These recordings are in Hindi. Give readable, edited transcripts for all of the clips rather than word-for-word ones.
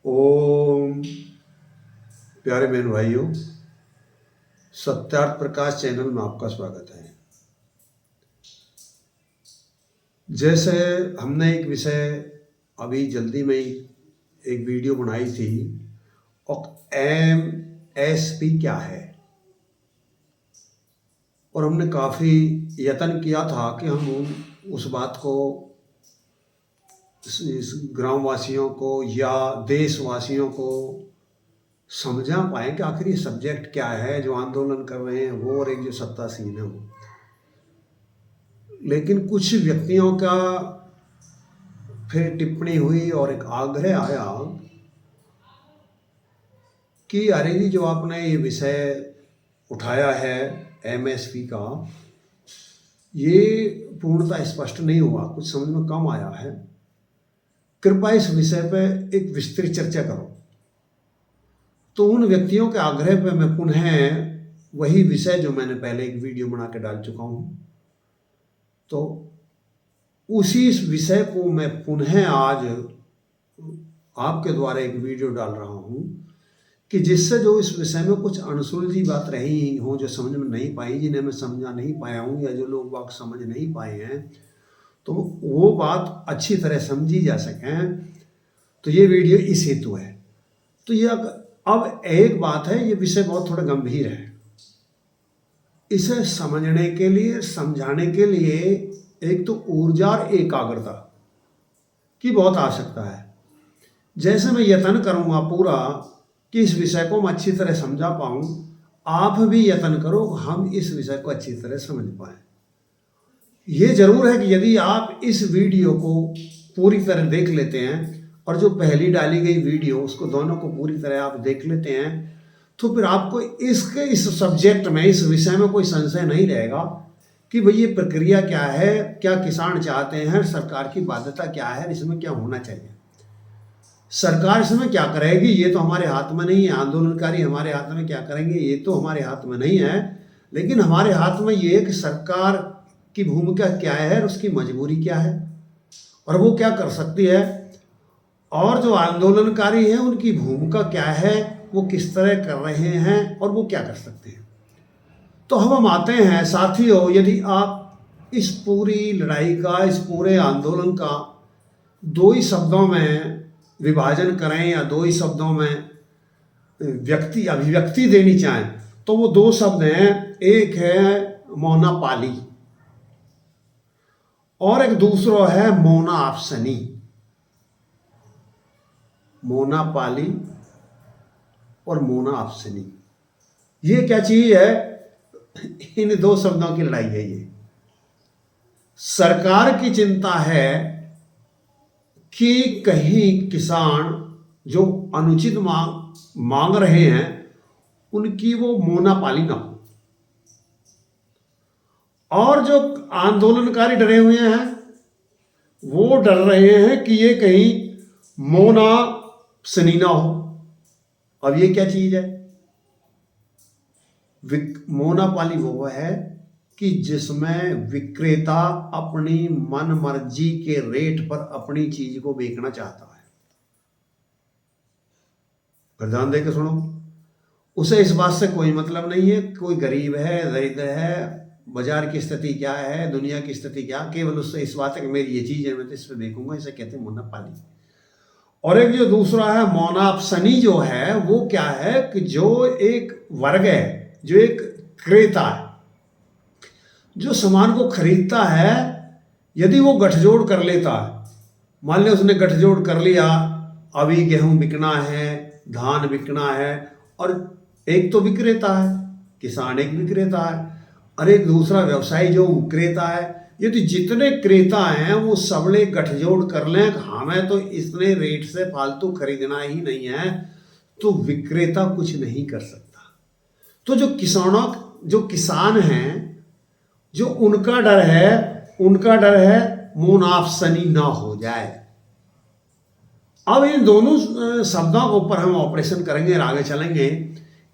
ओम प्यारे बहन भाइयों, सत्यार्थ प्रकाश चैनल में आपका स्वागत है। जैसे हमने एक विषय अभी जल्दी में ही एक वीडियो बनाई थी और MSP क्या है, और हमने काफ़ी यत्न किया था कि हम उस बात को इस ग्रामवासियों को या देशवासियों को समझा पाए कि आखिर ये सब्जेक्ट क्या है जो आंदोलन कर रहे हैं वो, और एक जो सत्तासीन है वो। लेकिन कुछ व्यक्तियों का फिर टिप्पणी हुई और एक आग्रह आया कि अरे जी, जो आपने ये विषय उठाया है MSP का, ये पूर्णतः स्पष्ट नहीं हुआ, कुछ समझ में कम आया है, कृपया इस विषय पर एक विस्तृत चर्चा करो। तो उन व्यक्तियों के आग्रह पर मैं पुनः वही विषय जो मैंने पहले एक वीडियो बना के डाल चुका हूँ, तो उसी इस विषय को मैं पुनः आज आपके द्वारा एक वीडियो डाल रहा हूँ कि जिससे जो इस विषय में कुछ अनसुलझी बात रही हो, जो समझ में नहीं पाई, जिन्हें मैं समझा नहीं पाया हूँ, या जो लोग बात समझ नहीं पाए हैं, तो वो बात अच्छी तरह समझी जा सकें, तो ये वीडियो इस हेतु है। तो ये अब एक बात है, ये विषय बहुत थोड़ा गंभीर है। इसे समझने के लिए, समझाने के लिए एक तो ऊर्जा और एकाग्रता की बहुत आवश्यकता है। जैसे मैं यत्न करूँगा पूरा कि इस विषय को मैं अच्छी तरह समझा पाऊँ, आप भी यत्न करो हम इस विषय को अच्छी तरह समझ पाएँ। ये जरूर है कि यदि आप इस वीडियो को पूरी तरह देख लेते हैं और जो पहली डाली गई वीडियो उसको दोनों को पूरी तरह आप देख लेते हैं, तो फिर आपको इस सब्जेक्ट में, इस विषय में कोई संशय नहीं रहेगा कि भाई ये प्रक्रिया क्या है, क्या किसान चाहते हैं, सरकार की बाध्यता क्या है, इसमें क्या होना चाहिए, सरकार इसमें क्या करेगी, ये तो हमारे हाथ में नहीं है, आंदोलनकारी हमारे हाथ में क्या करेंगे ये तो हमारे हाथ में नहीं है, लेकिन हमारे हाथ में ये कि सरकार की भूमिका क्या है, उसकी मजबूरी क्या है और वो क्या कर सकती है, और जो आंदोलनकारी हैं उनकी भूमिका क्या है, वो किस तरह कर रहे हैं और वो क्या कर सकते हैं। तो हम आते हैं साथियों, यदि आप इस पूरी लड़ाई का, इस पूरे आंदोलन का दो ही शब्दों में विभाजन करें या दो ही शब्दों में अभिव्यक्ति देनी चाहें, तो वो दो शब्द हैं, एक है मोनापाली और एक दूसरा है मोनाआप्शनी। मोनापाली और मोनाआप्शनी, ये क्या चीज है? इन दो शब्दों की लड़ाई है। ये सरकार की चिंता है कि कहीं किसान जो अनुचित मांग रहे हैं उनकी वो मोनापाली ना हो, और जो आंदोलनकारी डरे हुए हैं वो डर रहे हैं कि ये कहीं मोनाआप्शनी ना हो। अब ये क्या चीज है? मोनापाली वो है कि जिसमें विक्रेता अपनी मन मर्जी के रेट पर अपनी चीज को बेचना चाहता है। पर ध्यान देकर सुनो, उसे इस बात से कोई मतलब नहीं है कोई गरीब है, दरिद्र है, बाजार की स्थिति क्या है, दुनिया की स्थिति क्या, केवल उससे इस बात है कि मेरी ये चीज है, मैं तो इस पर बेचूंगा। इसे कहते हैं मोनापाली। और एक जो दूसरा है मोनाआप्शनी, जो है वो क्या है कि जो एक वर्ग है, जो एक क्रेता है, जो सामान को खरीदता है, यदि वो गठजोड़ कर लेता है, मान लिया उसने गठजोड़ कर लिया, अभी गेहूं बिकना है, धान बिकना है, और एक तो विक्रेता है किसान, एक विक्रेता है, और एक दूसरा व्यवसायी जो क्रेता है, यदि जितने क्रेता हैं वो सबले गठजोड़ कर लें, हमें तो इतने रेट से फालतू खरीदना ही नहीं है, तो विक्रेता कुछ नहीं कर सकता। तो जो किसान हैं, जो उनका डर है मोनाआप्शनी ना हो जाए। अब इन दोनों शब्दों के ऊपर हम ऑपरेशन करेंगे और आगे चलेंगे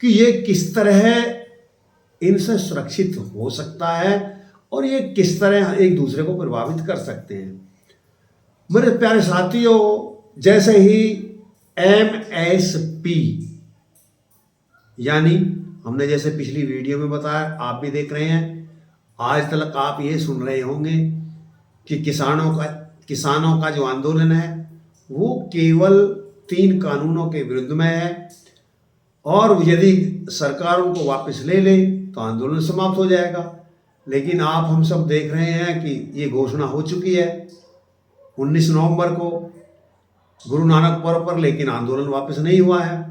कि ये किस तरह इनसे सुरक्षित हो सकता है और ये किस तरह एक दूसरे को प्रभावित कर सकते हैं। मेरे प्यारे साथियों, जैसे ही एमएसपी, यानी हमने जैसे पिछली वीडियो में बताया, आप भी देख रहे हैं, आज तक आप ये सुन रहे होंगे कि किसानों का जो आंदोलन है वो केवल 3 कानूनों के विरुद्ध में है, और यदि सरकार उनको वापस ले ले तो आंदोलन समाप्त हो जाएगा। लेकिन आप हम सब देख रहे हैं कि ये घोषणा हो चुकी है 19 नवंबर को गुरु नानक पर्व पर, लेकिन आंदोलन वापस नहीं हुआ है।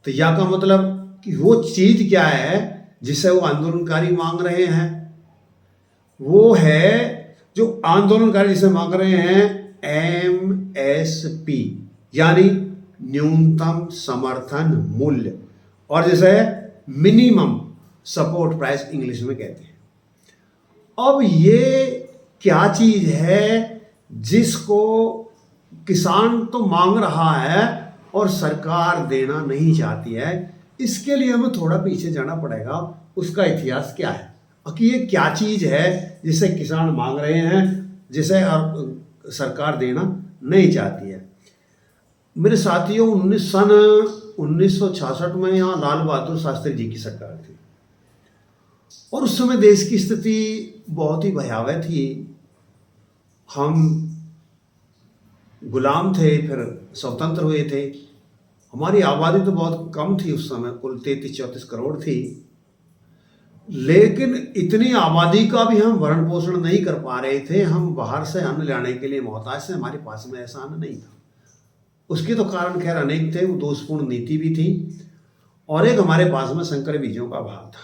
तो या का मतलब कि वो चीज क्या है जिसे वो आंदोलनकारी मांग रहे हैं, वो है जो आंदोलनकारी जिसे मांग रहे हैं एमएसपी, यानी न्यूनतम समर्थन मूल्य, और जिसे मिनिमम सपोर्ट प्राइस इंग्लिश में कहते हैं। अब ये क्या चीज है जिसको किसान तो मांग रहा है और सरकार देना नहीं चाहती है? इसके लिए हमें थोड़ा पीछे जाना पड़ेगा, उसका इतिहास क्या है, कि ये क्या चीज है जिसे किसान मांग रहे हैं, जिसे सरकार देना नहीं चाहती है। मेरे साथियों, 1966 में यहाँ लाल बहादुर शास्त्री जी की सरकार थी, और उस समय देश की स्थिति बहुत ही भयावह थी। हम गुलाम थे, फिर स्वतंत्र हुए थे। हमारी आबादी तो बहुत कम थी उस समय, कुल 33-34 करोड़ थी, लेकिन इतनी आबादी का भी हम भरण पोषण नहीं कर पा रहे थे। हम बाहर से अन्न लाने के लिए मोहताज थे, हमारे पास में ऐसा अन्न नहीं था। उसके तो कारण खैर अनेक थे, वो दोषपूर्ण नीति भी थी, और एक हमारे पास में संकर बीजों का अभाव था।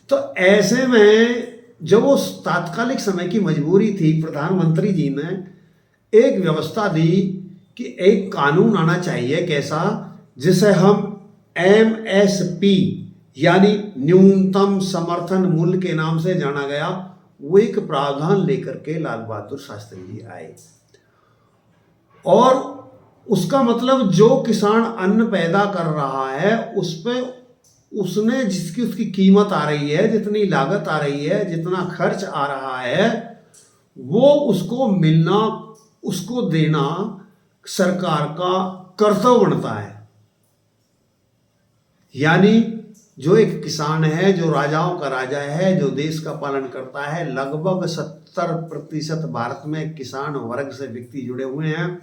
तो ऐसे में जब वो तात्कालिक समय की मजबूरी थी, प्रधानमंत्री जी ने एक व्यवस्था दी कि एक कानून आना चाहिए, कैसा, जिसे हम एमएसपी यानी न्यूनतम समर्थन मूल्य के नाम से जाना गया। वो एक प्रावधान लेकर के लाल बहादुर शास्त्री जी आए, और उसका मतलब जो किसान अन्न पैदा कर रहा है उस पे उसने जिसकी उसकी कीमत आ रही है, जितनी लागत आ रही है, जितना खर्च आ रहा है, वो उसको मिलना, उसको देना सरकार का कर्तव्य बनता है। यानी जो एक किसान है, जो राजाओं का राजा है, जो देश का पालन करता है, लगभग 70% भारत में किसान वर्ग से व्यक्ति जुड़े हुए हैं,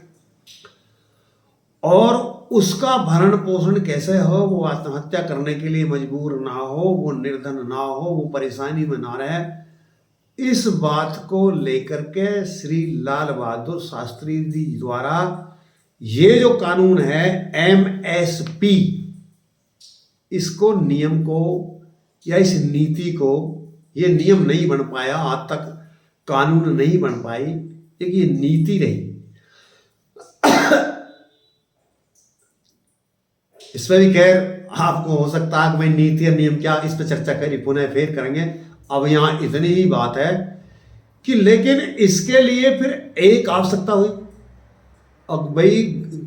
और उसका भरण पोषण कैसे हो, वो आत्महत्या करने के लिए मजबूर ना हो, वो निर्धन ना हो, वो परेशानी में ना रहे, इस बात को लेकर के श्री लाल बहादुर शास्त्री जी द्वारा ये जो कानून है एमएसपी, इसको नियम को या इस नीति को, ये नियम नहीं बन पाया, आज तक कानून नहीं बन पाई, एक ये नीति रही। इसमें भी खैर आपको हो सकता है कि भाई नीति और नियम क्या, इस पर चर्चा करी, पुनः फिर करेंगे। अब यहाँ इतनी ही बात है कि लेकिन इसके लिए फिर एक आवश्यकता हुई। अब भाई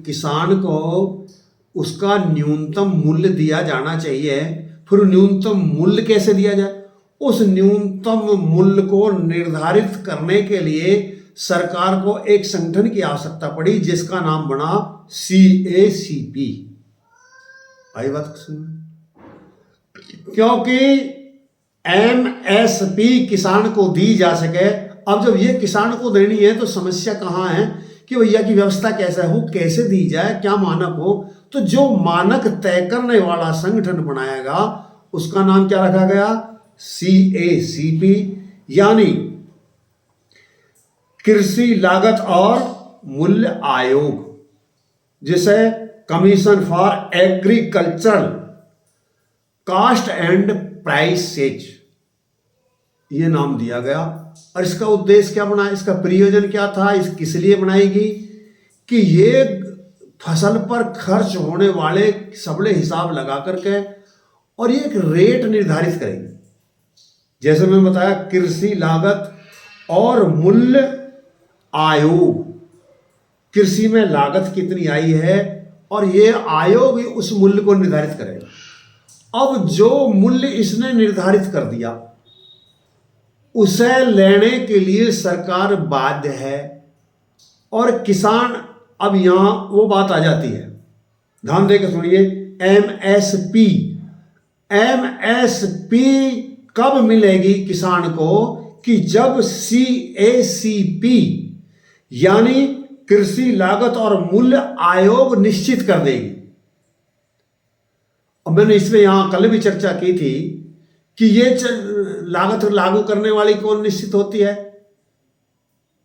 किसान को उसका न्यूनतम मूल्य दिया जाना चाहिए, फिर न्यूनतम मूल्य कैसे दिया जाए? उस न्यूनतम मूल्य को निर्धारित करने के लिए सरकार को एक संगठन की आवश्यकता पड़ी, जिसका नाम बना CACP। आई बात सुन, क्योंकि MSP किसान को दी जा सके। अब जब ये किसान को देनी है तो समस्या कहाँ है कि भैया की व्यवस्था कैसे हो, कैसे दी जाए, क्या मानक हो? तो जो मानक तय करने वाला संगठन बनाएगा उसका नाम क्या रखा गया? CACP, यानी कृषि लागत और मूल्य आयोग, जिसे commission for agricultural cost and prices ये नाम दिया गया। और इसका उद्देश्य क्या बना, इसका प्रयोजन क्या था, इस किस लिए बनाएगी कि ये फसल पर खर्च होने वाले सबले हिसाब लगा करके और ये एक रेट निर्धारित करेगी। जैसे मैंने बताया, कृषि लागत और मूल्य आयोग, कृषि में लागत कितनी आई है और ये आयोग उस मूल्य को निर्धारित करेगा। अब जो मूल्य इसने निर्धारित कर दिया उसे लेने के लिए सरकार बाध्य है, और किसान अब यहां वो बात आ जाती है, ध्यान देकर सुनिए। एमएसपी, एमएसपी कब मिलेगी किसान को? कि जब सीएसीपी यानी कृषि लागत और मूल्य आयोग निश्चित कर देगी। और मैंने इसमें यहां कल भी चर्चा की थी कि ये लागत लागू करने वाली कौन निश्चित होती है?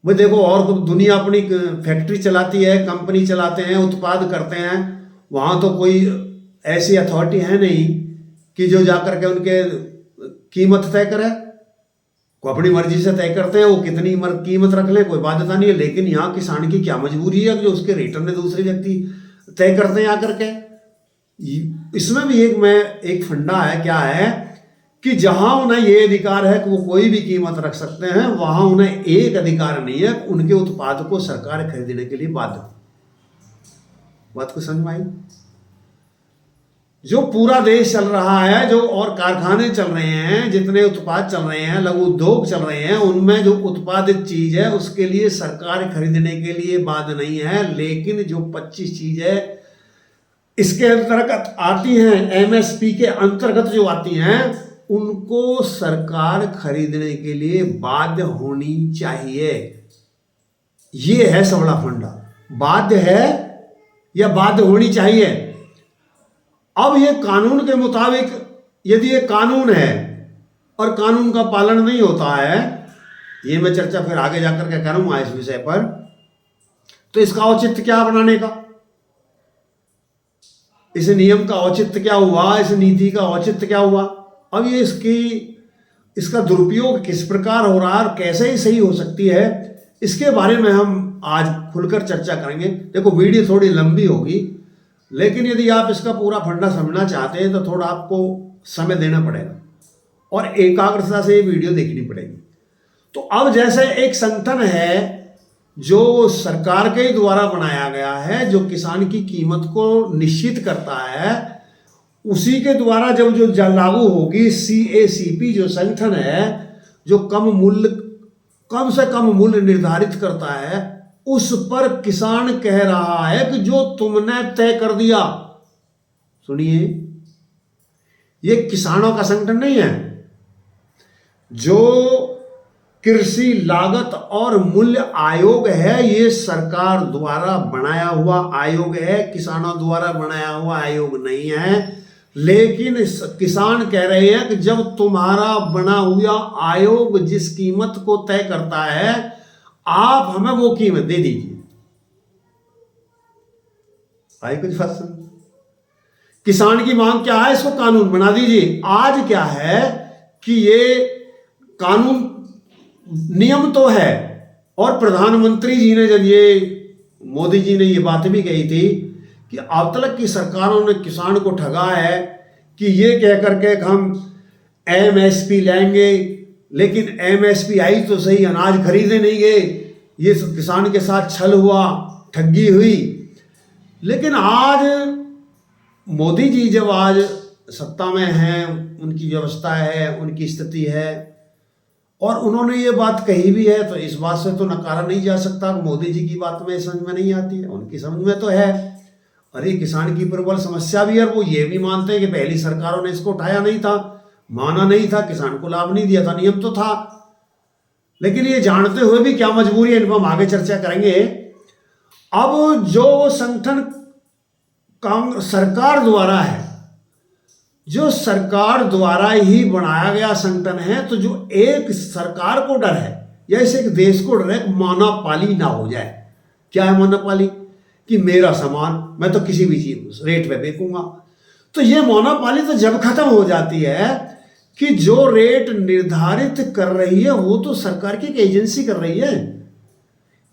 वो देखो, और दुनिया अपनी फैक्ट्री चलाती है, कंपनी चलाते हैं, उत्पाद करते हैं, वहां तो कोई ऐसी अथॉरिटी है नहीं कि जो जाकर के उनके कीमत तय करे। वो अपनी मर्जी से तय करते हैं, वो कितनी कीमत रख ले, कोई बाध्यता नहीं है। लेकिन यहाँ किसान की क्या मजबूरी है जो उसके रिटर्न में दूसरे व्यक्ति तय करते हैं आकर के। इसमें भी एक फंडा है, क्या है कि जहां उन्हें ये अधिकार है कि वो कोई भी कीमत रख सकते हैं, वहां उन्हें एक अधिकार नहीं है उनके उत्पाद को सरकार खरीदने के लिए बाध्य। बात को समझ में आई? जो पूरा देश चल रहा है, जो और कारखाने चल रहे हैं, जितने उत्पाद चल रहे हैं, लघु उद्योग चल रहे हैं, उनमें जो उत्पादित चीज है उसके लिए सरकार खरीदने के लिए बाध्य नहीं है। लेकिन जो 25 चीज है इसके अंतर्गत आती हैं, एमएसपी के अंतर्गत जो आती हैं, उनको सरकार खरीदने के लिए बाध्य होनी चाहिए। ये है सबला फंडा, बाध्य है या बाध्य होनी चाहिए। अब ये कानून के मुताबिक यदि ये कानून है और कानून का पालन नहीं होता है, ये मैं चर्चा फिर आगे जाकर के करूंगा इस विषय पर, तो इसका औचित्य क्या बनाने का? इस नियम का औचित्य क्या हुआ? इस नीति का औचित्य क्या हुआ? अब ये इसका दुरुपयोग किस प्रकार हो रहा है और कैसे ही सही हो सकती है, इसके बारे में हम आज खुलकर चर्चा करेंगे। देखो, वीडियो थोड़ी लंबी होगी, लेकिन यदि आप इसका पूरा फंडा समझना चाहते हैं तो थोड़ा आपको समय देना पड़ेगा और एकाग्रता से ये वीडियो देखनी पड़ेगी। तो अब जैसे एक संगठन है जो सरकार के द्वारा बनाया गया है, जो किसान की कीमत को निश्चित करता है, उसी के द्वारा जब जो लागू होगी सीएसीपी जो संगठन है, जो कम से कम मूल्य निर्धारित करता है, उस पर किसान कह रहा है कि जो तुमने तय कर दिया। सुनिए, ये किसानों का संगठन नहीं है। जो कृषि लागत और मूल्य आयोग है, ये सरकार द्वारा बनाया हुआ आयोग है, किसानों द्वारा बनाया हुआ आयोग नहीं है। लेकिन किसान कह रहे हैं कि जब तुम्हारा बना हुआ आयोग जिस कीमत को तय करता है, आप हमें वो कीमत दे दीजिए। आई कुछ बात समझ? किसान की मांग क्या है? इसको कानून बना दीजिए। आज क्या है कि ये कानून नियम तो है, और प्रधानमंत्री जी ने, जब ये मोदी जी ने ये बात भी कही थी कि अब तक की सरकारों ने किसान को ठगा है कि ये कह करके हम एमएसपी लेंगे, लेकिन एमएसपी आई तो सही, अनाज खरीदे नहीं गए। ये किसान के साथ छल हुआ, ठगी हुई। लेकिन आज मोदी जी जब आज सत्ता में हैं, उनकी व्यवस्था है, उनकी स्थिति है, और उन्होंने ये बात कही भी है, तो इस बात से तो नकारा नहीं जा सकता। मोदी जी की बात में समझ में नहीं आती है, उनकी समझ में तो है। अरे, किसान की प्रबल समस्या भी है, वो ये भी मानते हैं कि पहली सरकारों ने इसको उठाया नहीं था, माना नहीं था, किसान को लाभ नहीं दिया था, नियम तो था। लेकिन ये जानते हुए भी क्या मजबूरी है, इन पर हम आगे चर्चा करेंगे। अब जो संगठन सरकार द्वारा है, जो सरकार द्वारा ही बनाया गया संगठन है, तो जो एक सरकार को डर है या इस एक देश को डर है मोनोपोली ना हो जाए। क्या है मोनोपोली? कि मेरा सामान मैं तो किसी भी चीज रेट पे बेचूंगा। तो ये मोनोपोली तो जब खत्म हो जाती है कि जो रेट निर्धारित कर रही है वो तो सरकार की एक एजेंसी कर रही है।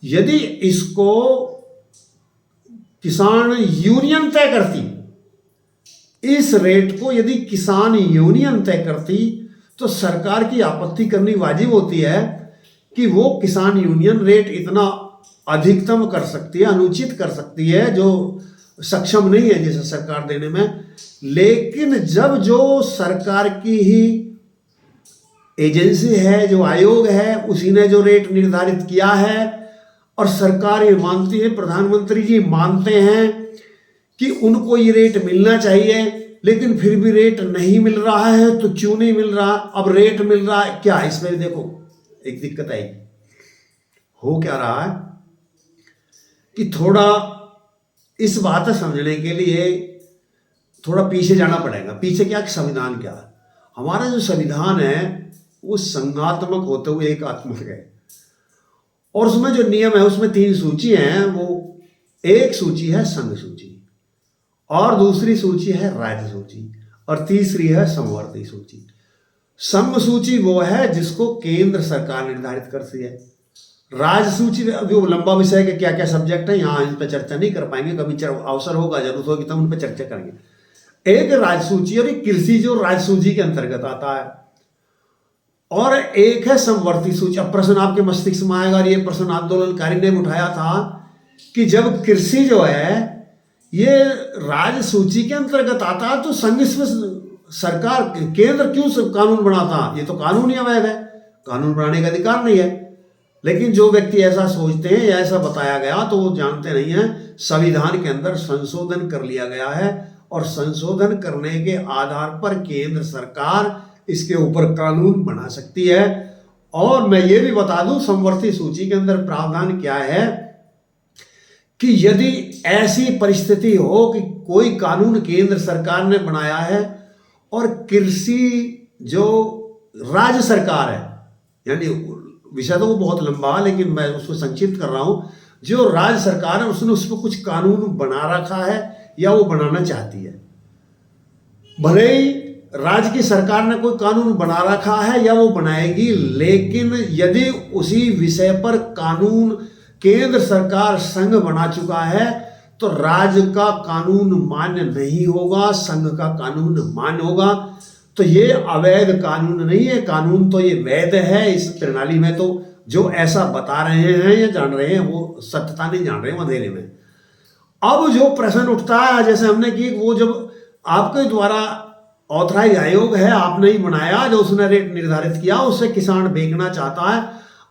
यदि इसको किसान यूनियन तय करती, इस रेट को यदि किसान यूनियन तय करती, तो सरकार की आपत्ति करनी वाजिब होती है कि वो किसान यूनियन रेट इतना अधिकतम कर सकती है, अनुचित कर सकती है, जो सक्षम नहीं है जैसे सरकार देने में। लेकिन जब जो सरकार की ही एजेंसी है, जो आयोग है, उसी ने जो रेट निर्धारित किया है, और सरकार ये मानती है, प्रधानमंत्री जी मानते हैं कि उनको ये रेट मिलना चाहिए, लेकिन फिर भी रेट नहीं मिल रहा है। तो क्यों नहीं मिल रहा? अब रेट मिल रहा है क्या, इसमें भी देखो एक दिक्कत आई। हो क्या रहा है कि थोड़ा इस बात समझने के लिए थोड़ा पीछे जाना पड़ेगा। पीछे क्या, संविधान क्या? हमारा जो संविधान है वो संघात्मक होते हुए एकात्मक है, और उसमें जो नियम है उसमें 3 सूची हैं। वो एक सूची है संघ सूची, और दूसरी सूची है राज्य सूची, और तीसरी है समवर्ती सूची। संघ सूची वो है जिसको केंद्र सरकार निर्धारित करती है। राज्य सूची जो लंबा विषय के क्या क्या सब्जेक्ट है, यहाँ इन पर चर्चा नहीं कर पाएंगे, कभी अवसर होगा, जरूरत होगी तब उन पर चर्चा करेंगे। एक राज्य सूची और एक कृषि जो राज्य सूची के अंतर्गत आता है, और एक है समवर्ती सूची। अब प्रश्न आपके मस्तिष्क में आएगा, और ये प्रश्न आंदोलनकारी ने उठाया था कि जब कृषि जो है ये राज्य सूची के अंतर्गत आता है तो संघ इसमें सरकार केंद्र क्यों कानून बनाता? ये तो कानून ही अवैध है, कानून बनाने का अधिकार नहीं है। लेकिन जो व्यक्ति ऐसा सोचते हैं या ऐसा बताया गया तो वो जानते नहीं है संविधान के अंदर संशोधन कर लिया गया है, और संशोधन करने के आधार पर केंद्र सरकार इसके ऊपर कानून बना सकती है। और मैं ये भी बता दूं, समवर्ती सूची के अंदर प्रावधान क्या है कि यदि ऐसी परिस्थिति हो कि कोई कानून केंद्र सरकार ने बनाया है और कृषि जो राज्य सरकार है, यानी विषय तो वो बहुत लंबा है लेकिन मैं उसको संक्षिप्त कर रहा हूं, जो राज्य सरकार है उसने उस पर कुछ कानून बना रखा है या वो बनाना चाहती है। भले ही राज्य की सरकार ने कोई कानून बना रखा है या वो बनाएगी, लेकिन यदि उसी विषय पर कानून केंद्र सरकार संघ बना चुका है तो राज्य का कानून मान्य नहीं होगा, संघ का कानून मान्य होगा। तो ये अवैध कानून नहीं है, कानून तो ये वैध है। इस प्रणाली में तो जो ऐसा बता रहे हैं या जान रहे हैं वो सत्यता नहीं जान रहे हैं, अंधेरे में। अब जो प्रश्न उठता है, जैसे हमने कि वो जब आपके द्वारा ऑथराइज आयोग है, आपने ही बनाया, जो उसने रेट निर्धारित किया उससे किसान बेचना चाहता है,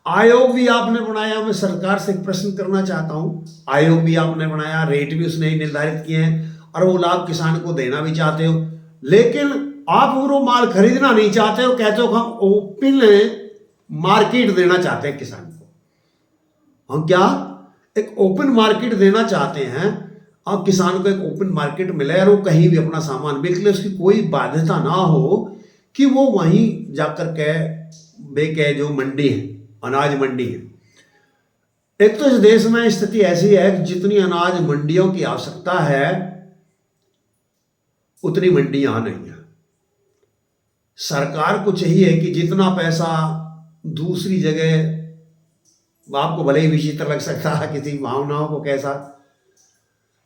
आयोग भी आपने बनाया। मैं सरकार से एक प्रश्न करना चाहता हूं, आयोग भी आपने बनाया, रेट भी उसने ही निर्धारित किए हैं, और वो लाभ किसान को देना भी चाहते हो, लेकिन आप वो माल खरीदना नहीं चाहते हो। कहते हो हम ओपन मार्केट देना चाहते हैं किसान को। हम क्या एक ओपन मार्केट देना चाहते हैं, अब किसान को एक ओपन मार्केट मिले और वो कहीं भी अपना सामान बेच ले, उसकी कोई बाध्यता ना हो कि वो वहीं जाकर के बेचे। जो मंडी है, अनाज मंडी है। एक तो इस देश में स्थिति ऐसी है कि जितनी अनाज मंडियों की आवश्यकता है उतनी मंडी यहां नहीं है। सरकार को चाहिए कि जितना पैसा दूसरी जगह, आपको भले ही विचित्र लग सकता है किसी भावनाओं को कैसा,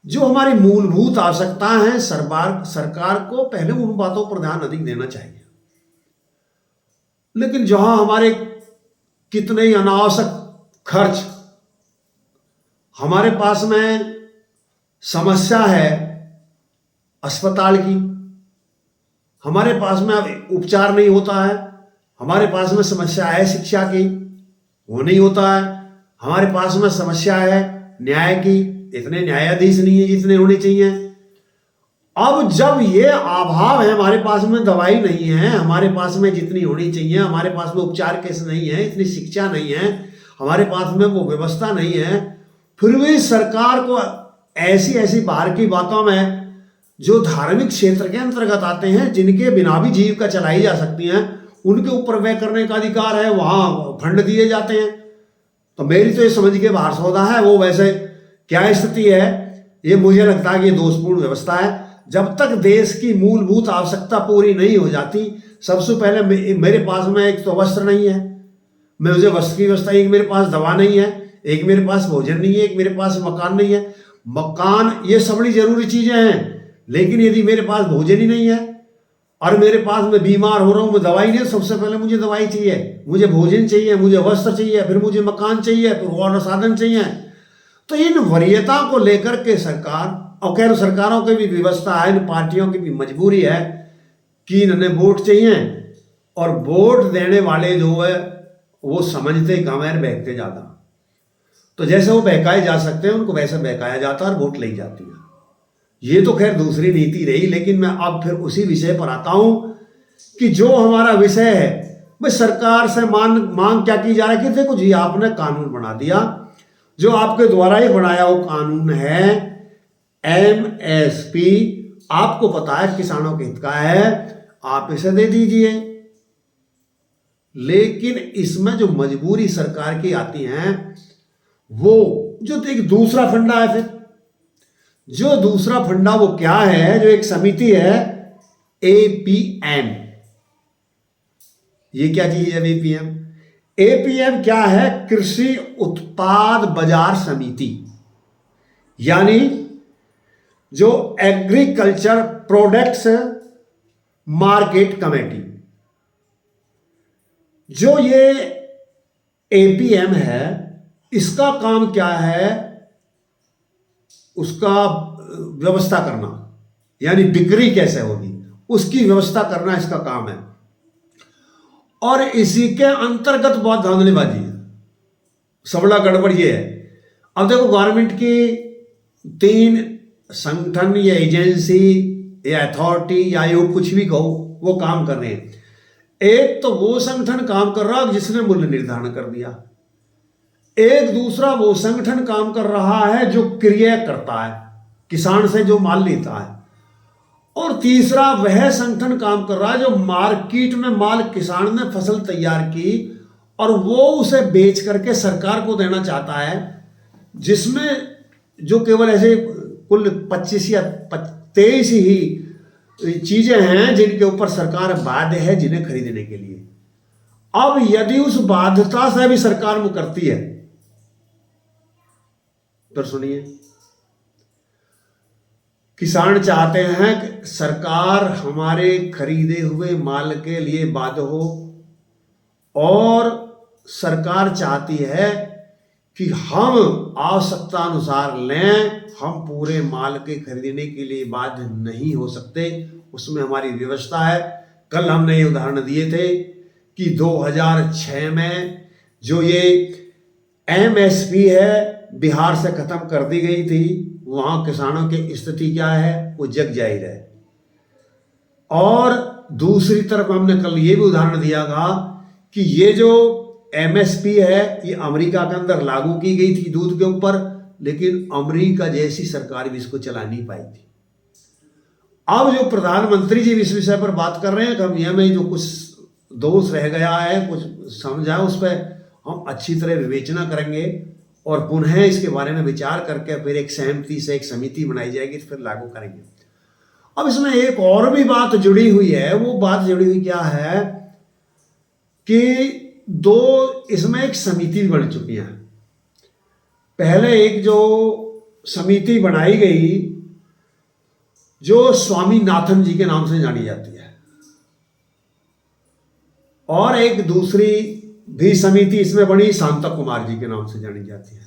जो हमारी मूलभूत आवश्यकता है, सरकार को पहले उन बातों पर ध्यान अधिक देना चाहिए। लेकिन जहां हमारे कितने ही अनावश्यक खर्च, हमारे पास में समस्या है अस्पताल की, हमारे पास में अब उपचार नहीं होता है, हमारे पास में समस्या है शिक्षा की, वो नहीं होता है, हमारे पास में समस्या है न्याय की, इतने न्यायाधीश नहीं है जितने होने चाहिए। अब जब ये अभाव है, हमारे पास में दवाई नहीं है, हमारे पास में जितनी होनी चाहिए, हमारे पास में उपचार केस नहीं है, इतनी शिक्षा नहीं है, हमारे पास में वो व्यवस्था नहीं है, फिर भी सरकार को ऐसी ऐसी बाहर की बातों में जो धार्मिक क्षेत्र के अंतर्गत आते हैं, जिनके बिना भी जीविका चलाई जा सकती हैं, उनके ऊपर व्यय करने का अधिकार है, वहां फंड दिए जाते हैं। तो मेरी तो ये समझ के बाहर सौदा है। वो वैसे क्या स्थिति है, ये मुझे लगता है कि ये दोषपूर्ण व्यवस्था है। जब तक देश की मूलभूत आवश्यकता पूरी नहीं हो जाती, सबसे पहले मेरे पास में एक तो वस्त्र नहीं है, मुझे वस्त्र की व्यवस्था, एक मेरे पास दवा नहीं है, एक मेरे पास भोजन नहीं है, एक मेरे पास मकान नहीं है। मकान ये सब बड़ी जरूरी चीजें हैं, लेकिन यदि मेरे पास भोजन ही नहीं है और मेरे पास मैं बीमार हो रहा हूं, मैं दवाई नहीं, सबसे पहले मुझे दवाई चाहिए, मुझे भोजन चाहिए, मुझे वस्त्र चाहिए, फिर मुझे मकान चाहिए, फिर और साधन चाहिए। तो इन वरीयता को लेकर के सरकार, और खैर सरकारों की भी व्यवस्था है, इन पार्टियों की भी मजबूरी है कि इन्हें वोट चाहिए, और वोट देने वाले जो है वो समझते कम है, बहकते ज्यादा। तो जैसे वो बहकाए जा सकते हैं उनको वैसे बहकाया जाता है और वोट ली जाती है। ये तो खैर दूसरी नीति रही, लेकिन मैं अब फिर उसी विषय पर आता हूं कि जो हमारा विषय है भाई, सरकार से मांग क्या की जा रही है कि देखो जी आपने कानून बना दिया, जो आपके द्वारा ही बनाया वो कानून है एमएसपी, आपको पता है किसानों के हित का है, आप इसे दे दीजिए। लेकिन इसमें जो मजबूरी सरकार की आती है वो जो एक दूसरा फंडा है, फिर जो दूसरा फंडा वो क्या है, जो एक समिति है एपीएम। ये क्या चीज है एपीएम? एपीएम क्या है? कृषि उत्पाद बाजार समिति, यानी जो एग्रीकल्चर प्रोडक्ट्स मार्केट कमेटी। जो ये एपीएम है, इसका काम क्या है? उसका व्यवस्था करना, यानी बिक्री कैसे होगी उसकी व्यवस्था करना इसका काम है। और इसी के अंतर्गत बहुत धांधलीबाजी है, सबला गड़बड़ ये है। अब देखो गवर्नमेंट की 3 संगठन या एजेंसी या अथॉरिटी या योग कुछ भी कहो, वो काम कर रहे हैं। एक तो वो संगठन काम कर रहा है जिसने मूल्य निर्धारण कर दिया, एक दूसरा वो संगठन काम कर रहा है जो क्रय करता है, किसान से जो माल लेता है, और तीसरा वह संगठन काम कर रहा है जो मार्केट में माल, किसान ने फसल तैयार की और वो उसे बेच करके सरकार को देना चाहता है, जिसमें जो केवल ऐसे कुल 25 या 23 ही चीजें हैं जिनके ऊपर सरकार बाध्य है जिन्हें खरीदने के लिए। अब यदि उस बाध्यता से भी सरकार मुकरती है तो सुनिए, किसान चाहते हैं कि सरकार हमारे खरीदे हुए माल के लिए बाध्य हो, और सरकार चाहती है कि हम आवश्यकता अनुसार लें, हम पूरे माल के खरीदने के लिए बाध्य नहीं हो सकते, उसमें हमारी व्यवस्था है। कल हमने ये उदाहरण दिए थे कि 2006 में जो ये एमएसपी है बिहार से खत्म कर दी गई थी, वहां किसानों की स्थिति क्या है वो जग जाहिर है। और दूसरी तरफ हमने कल ये भी उदाहरण दिया था कि ये जो एमएसपी है ये अमेरिका के अंदर लागू की गई थी दूध के ऊपर, लेकिन अमेरिका जैसी सरकार भी इसको चला नहीं पाई थी। अब जो प्रधानमंत्री जी इस विषय पर बात कर रहे हैं कि हम यह में जो कुछ दोष रह गया है, कुछ समझा, उस पर हम अच्छी तरह विवेचना करेंगे और पुनः इसके बारे में विचार करके फिर एक सहमति से एक समिति बनाई जाएगी, फिर लागू करेंगे। अब इसमें एक और भी बात जुड़ी हुई है। वो बात जुड़ी हुई क्या है कि इसमें एक समिति भी बन चुकी है। पहले एक जो समिति बनाई गई जो स्वामीनाथन जी के नाम से जानी जाती है, और एक दूसरी भी समिति इसमें बनी शांता कुमार जी के नाम से जानी जाती है।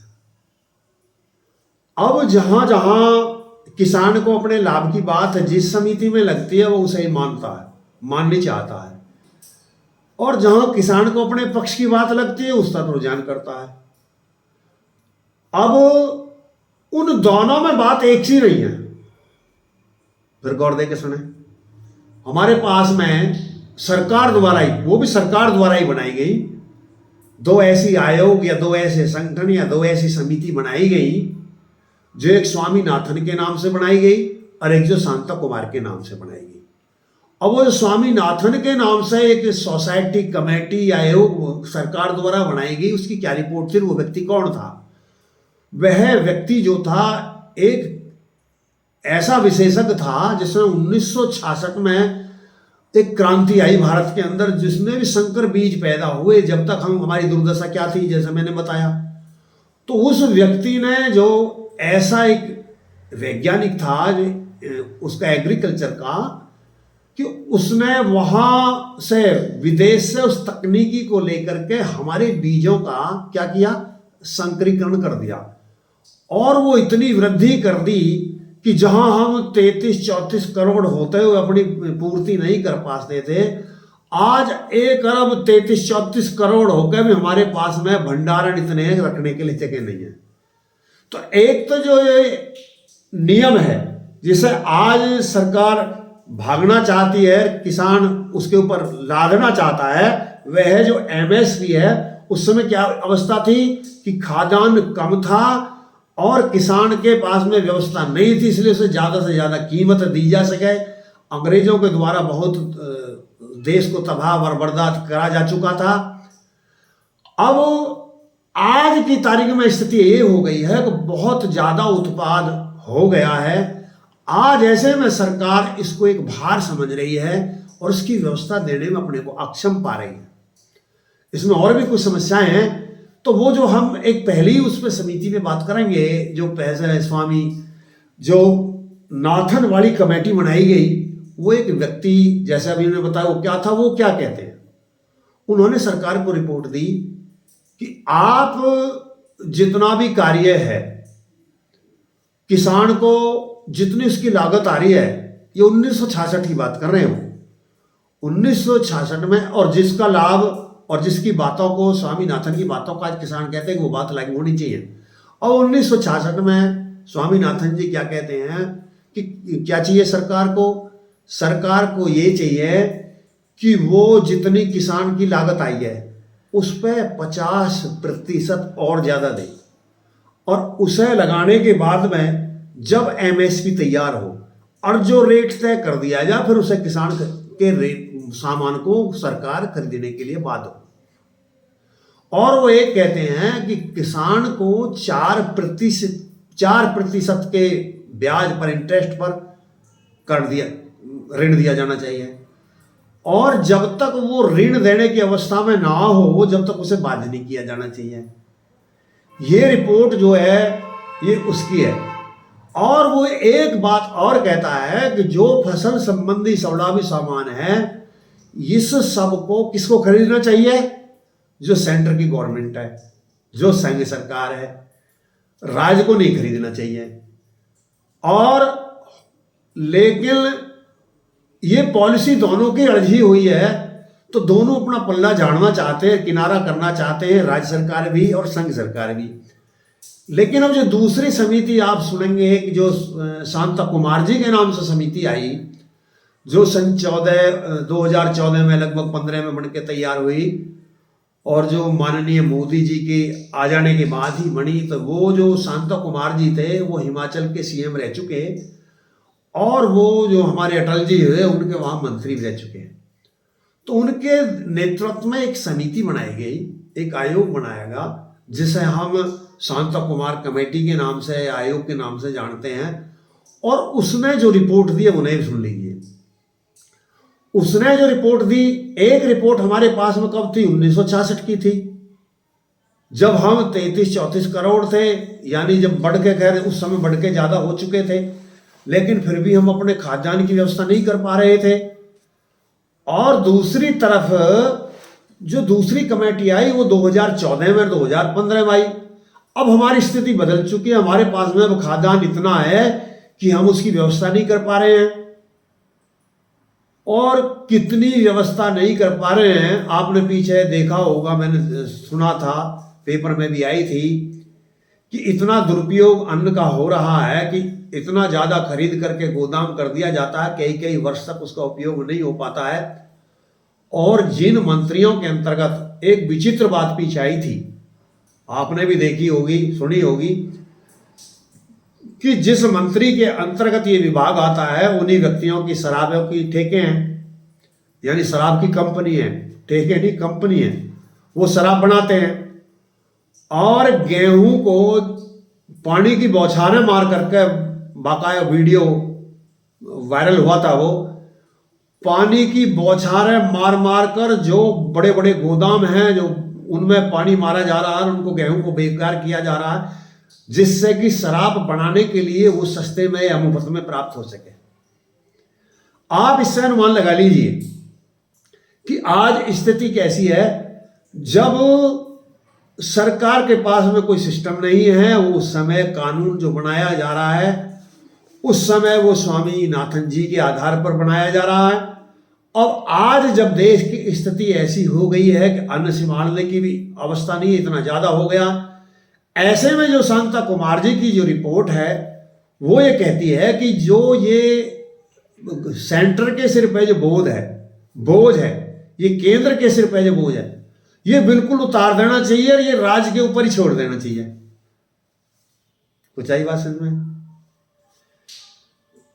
अब जहां जहां किसान को अपने लाभ की बात जिस समिति में लगती है वो उसे ही मानता है, माननी चाहता है, और जहां किसान को अपने पक्ष की बात लगती है उस तरफ रुझान करता है। अब उन दोनों में बात एक सी नहीं है। फिर गौर दे के सुने, हमारे पास में सरकार द्वारा ही, वो भी सरकार द्वारा ही बनाई गई 2 ऐसी आयोग या 2 ऐसे संगठन या 2 ऐसी समिति बनाई गई, जो एक स्वामीनाथन के नाम से बनाई गई और एक जो शांता कुमार के नाम से बनाई गई। अब वो स्वामीनाथन के नाम से एक सोसाइटी कमेटी या आयोग सरकार द्वारा बनाई गई, उसकी क्या रिपोर्ट थी, वो व्यक्ति कौन था? वह व्यक्ति जो था एक ऐसा विशेषज्ञ था जिसने 1966 में एक क्रांति आई भारत के अंदर, जिसमें भी संकर बीज पैदा हुए। जब तक हमारी दुर्दशा क्या थी, जैसे मैंने बताया, तो उस व्यक्ति ने जो ऐसा एक वैज्ञानिक था उसका एग्रीकल्चर का, कि उसने वहां से विदेश से उस तकनीकी को लेकर के हमारे बीजों का क्या किया, संकरीकरण कर दिया, और वो इतनी वृद्धि कर दी कि जहां हम 33-34 करोड़ होते हुए अपनी पूर्ति नहीं कर पाते थे, आज 1 अरब 33-34 करोड़ होकर भी हमारे पास में भंडारण इतने रखने के लिए जगह नहीं है। तो एक तो जो ये नियम है जिसे आज सरकार भागना चाहती है, किसान उसके ऊपर लादना चाहता है, वह जो एमएसपी है, उस समय क्या अवस्था थी कि खाद्यान्न कम था और किसान के पास में व्यवस्था नहीं थी, इसलिए उसे ज़्यादा से ज़्यादा कीमत दी जा सके। अंग्रेजों के द्वारा बहुत देश को तबाह बर्बाद करा जा चुका था। अब आज की तारीख में स्थिति ये हो गई है कि बहुत ज़्यादा उत्पाद हो गया है। आज ऐसे में सरकार इसको एक भार समझ रही है और इसकी व्यवस्था देने में अपने को अक्षम पा रही है। इसमें और भी कुछ समस्याएं हैं, तो वो जो हम एक पहली उस पर समिति में बात करेंगे, जो पैसे स्वामी जो नाथन वाली कमेटी बनाई गई, वो एक व्यक्ति, जैसे अभी उन्होंने बताया वो क्या था, वो क्या कहते हैं, उन्होंने सरकार को रिपोर्ट दी कि आप जितना भी कार्य है, किसान को जितनी उसकी लागत आ रही है, ये 1966 की बात कर रहे हो, 1966 में, और जिसका लाभ और जिसकी बातों को, स्वामीनाथन की बातों का आज किसान कहते हैं कि वो बात लागू होनी चाहिए। और 1966 में स्वामीनाथन जी क्या कहते हैं कि क्या चाहिए सरकार को? सरकार को ये चाहिए कि वो जितनी किसान की लागत आई है उस पर 50% और ज़्यादा दे, और उसे लगाने के बाद में जब एमएसपी तैयार हो और जो रेट तय कर दिया जाए, फिर उसे किसान के रेट सामान को सरकार खरीदने के लिए बाध्य हो। और वो एक कहते हैं कि किसान को 4% के ब्याज पर, इंटरेस्ट पर कर दिया, ऋण दिया जाना चाहिए, और जब तक वो ऋण देने की अवस्था में ना हो, जब तक उसे बाध्य नहीं किया जाना चाहिए। ये रिपोर्ट जो है ये उसकी है। और वो एक बात और कहता है कि जो फसल संबंधी सवड़ा भी सामान है, इस सब को किसको खरीदना चाहिए? जो सेंटर की गवर्नमेंट है, जो संघ सरकार है, राज्य को नहीं खरीदना चाहिए। और लेकिन ये पॉलिसी दोनों की अड़झी हुई है, तो दोनों अपना पल्ला झाड़ना चाहते हैं, किनारा करना चाहते हैं, राज्य सरकार भी और संघ सरकार भी। लेकिन अब जो दूसरी समिति आप सुनेंगे कि जो शांता कुमार जी के नाम से समिति आई, जो सन 2014 में लगभग 15 में बनके तैयार हुई, और जो माननीय मोदी जी के आ जाने के बाद ही बनी, तो वो जो शांता कुमार जी थे वो हिमाचल के सीएम रह चुके, और वो जो हमारे अटल जी हुए उनके वहाँ मंत्री रह चुके हैं। तो उनके नेतृत्व में एक समिति बनाई गई, एक आयोग बनाएगा, जिसे हम शांता कुमार कमेटी के नाम से, आयोग के नाम से जानते हैं। और उसने जो रिपोर्ट दी है उन्हें भी सुन लीजिए। उसने जो रिपोर्ट दी, एक रिपोर्ट हमारे पास में कब थी? 1966 की थी, जब हम 33-34 करोड़ थे, यानी जब बढ़ के, खैर उस समय बढ़ के ज़्यादा हो चुके थे, लेकिन फिर भी हम अपने खाद्यान्न की व्यवस्था नहीं कर पा रहे थे। और दूसरी तरफ जो दूसरी कमेटी आई वो 2014 में, 2015 में आई। अब हमारी स्थिति बदल चुकी है, हमारे पास में अब खाद्यान्न इतना है कि हम उसकी व्यवस्था नहीं कर पा रहे हैं। और कितनी व्यवस्था नहीं कर पा रहे हैं, आपने पीछे देखा होगा, मैंने सुना था, पेपर में भी आई थी, कि इतना दुरुपयोग अन्न का हो रहा है कि इतना ज़्यादा खरीद करके गोदाम कर दिया जाता है, कई कई वर्ष तक उसका उपयोग नहीं हो पाता है। और जिन मंत्रियों के अंतर्गत एक विचित्र बात पीछे आई थी, आपने भी देखी होगी, सुनी होगी, कि जिस मंत्री के अंतर्गत ये विभाग आता है, उन्हीं व्यक्तियों की शराबों की ठेके हैं, यानी शराब की कंपनी है, ठेके नहीं कंपनी है, वो शराब बनाते हैं। और गेहूं को पानी की बौछारें मार करके, बाकाया वीडियो वायरल हुआ था, वो पानी की बौछारें मार मार कर जो बड़े बड़े गोदाम हैं, जो उनमें पानी मारा जा रहा है, उनको गेहूं को बेकार किया जा रहा है, जिससे कि शराब बनाने के लिए वो सस्ते में या मुफ्त में प्राप्त हो सके। आप इससे अनुमान लगा लीजिए कि आज स्थिति कैसी है, जब सरकार के पास में कोई सिस्टम नहीं है। वो उस समय कानून जो बनाया जा रहा है, उस समय वो स्वामीनाथन जी के आधार पर बनाया जा रहा है। अब आज जब देश की स्थिति ऐसी हो गई है कि अन्न संभालने की भी अवस्था नहीं, इतना ज़्यादा हो गया, ऐसे में जो शांता कुमार जी की जो रिपोर्ट है वो ये कहती है कि जो ये सेंटर के सिर पे जो बोझ है, ये केंद्र के सिर पे जो बोझ है, ये बिल्कुल उतार देना चाहिए और ये राज्य के ऊपर ही छोड़ देना चाहिए। कुछ आई बात समझ में?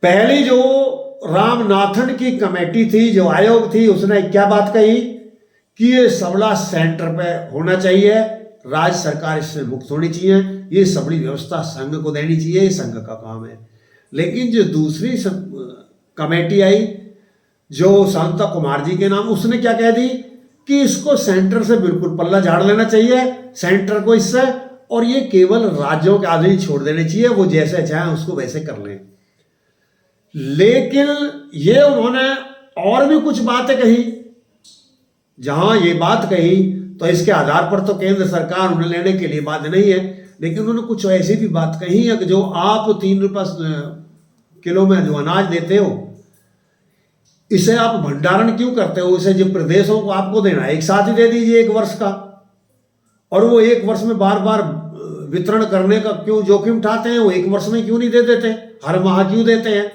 पहली जो रामनाथन की कमेटी थी, जो आयोग थी, उसने क्या बात कही कि ये सबला सेंटर पे होना चाहिए, राज्य सरकार इससे मुक्त होनी चाहिए, ये सबली व्यवस्था संघ को देनी चाहिए, ये संघ का काम है। लेकिन जो दूसरी कमेटी आई जो शांता कुमार जी के नाम, उसने क्या कह दी कि इसको सेंटर से बिल्कुल पल्ला झाड़ लेना चाहिए, सेंटर को इससे, और ये केवल राज्यों के आधे ही छोड़ देने चाहिए, वो जैसे चाहे उसको वैसे कर लें। लेकिन ये उन्होंने और भी कुछ बातें कही। जहां ये बात कही तो इसके आधार पर तो केंद्र सरकार उन्हें लेने के लिए बाध्य नहीं है, लेकिन उन्होंने कुछ ऐसी भी बात कही है कि जो आप 3 रुपये किलो में जो अनाज देते हो, इसे आप भंडारण क्यों करते हो? इसे जो प्रदेशों को आपको देना है, एक साथ ही दे दीजिए 1 वर्ष का, और वो 1 वर्ष में बार बार वितरण करने का क्यों जोखिम उठाते हैं? वो 1 वर्ष में क्यों नहीं दे देते, हर माह क्यों देते हैं?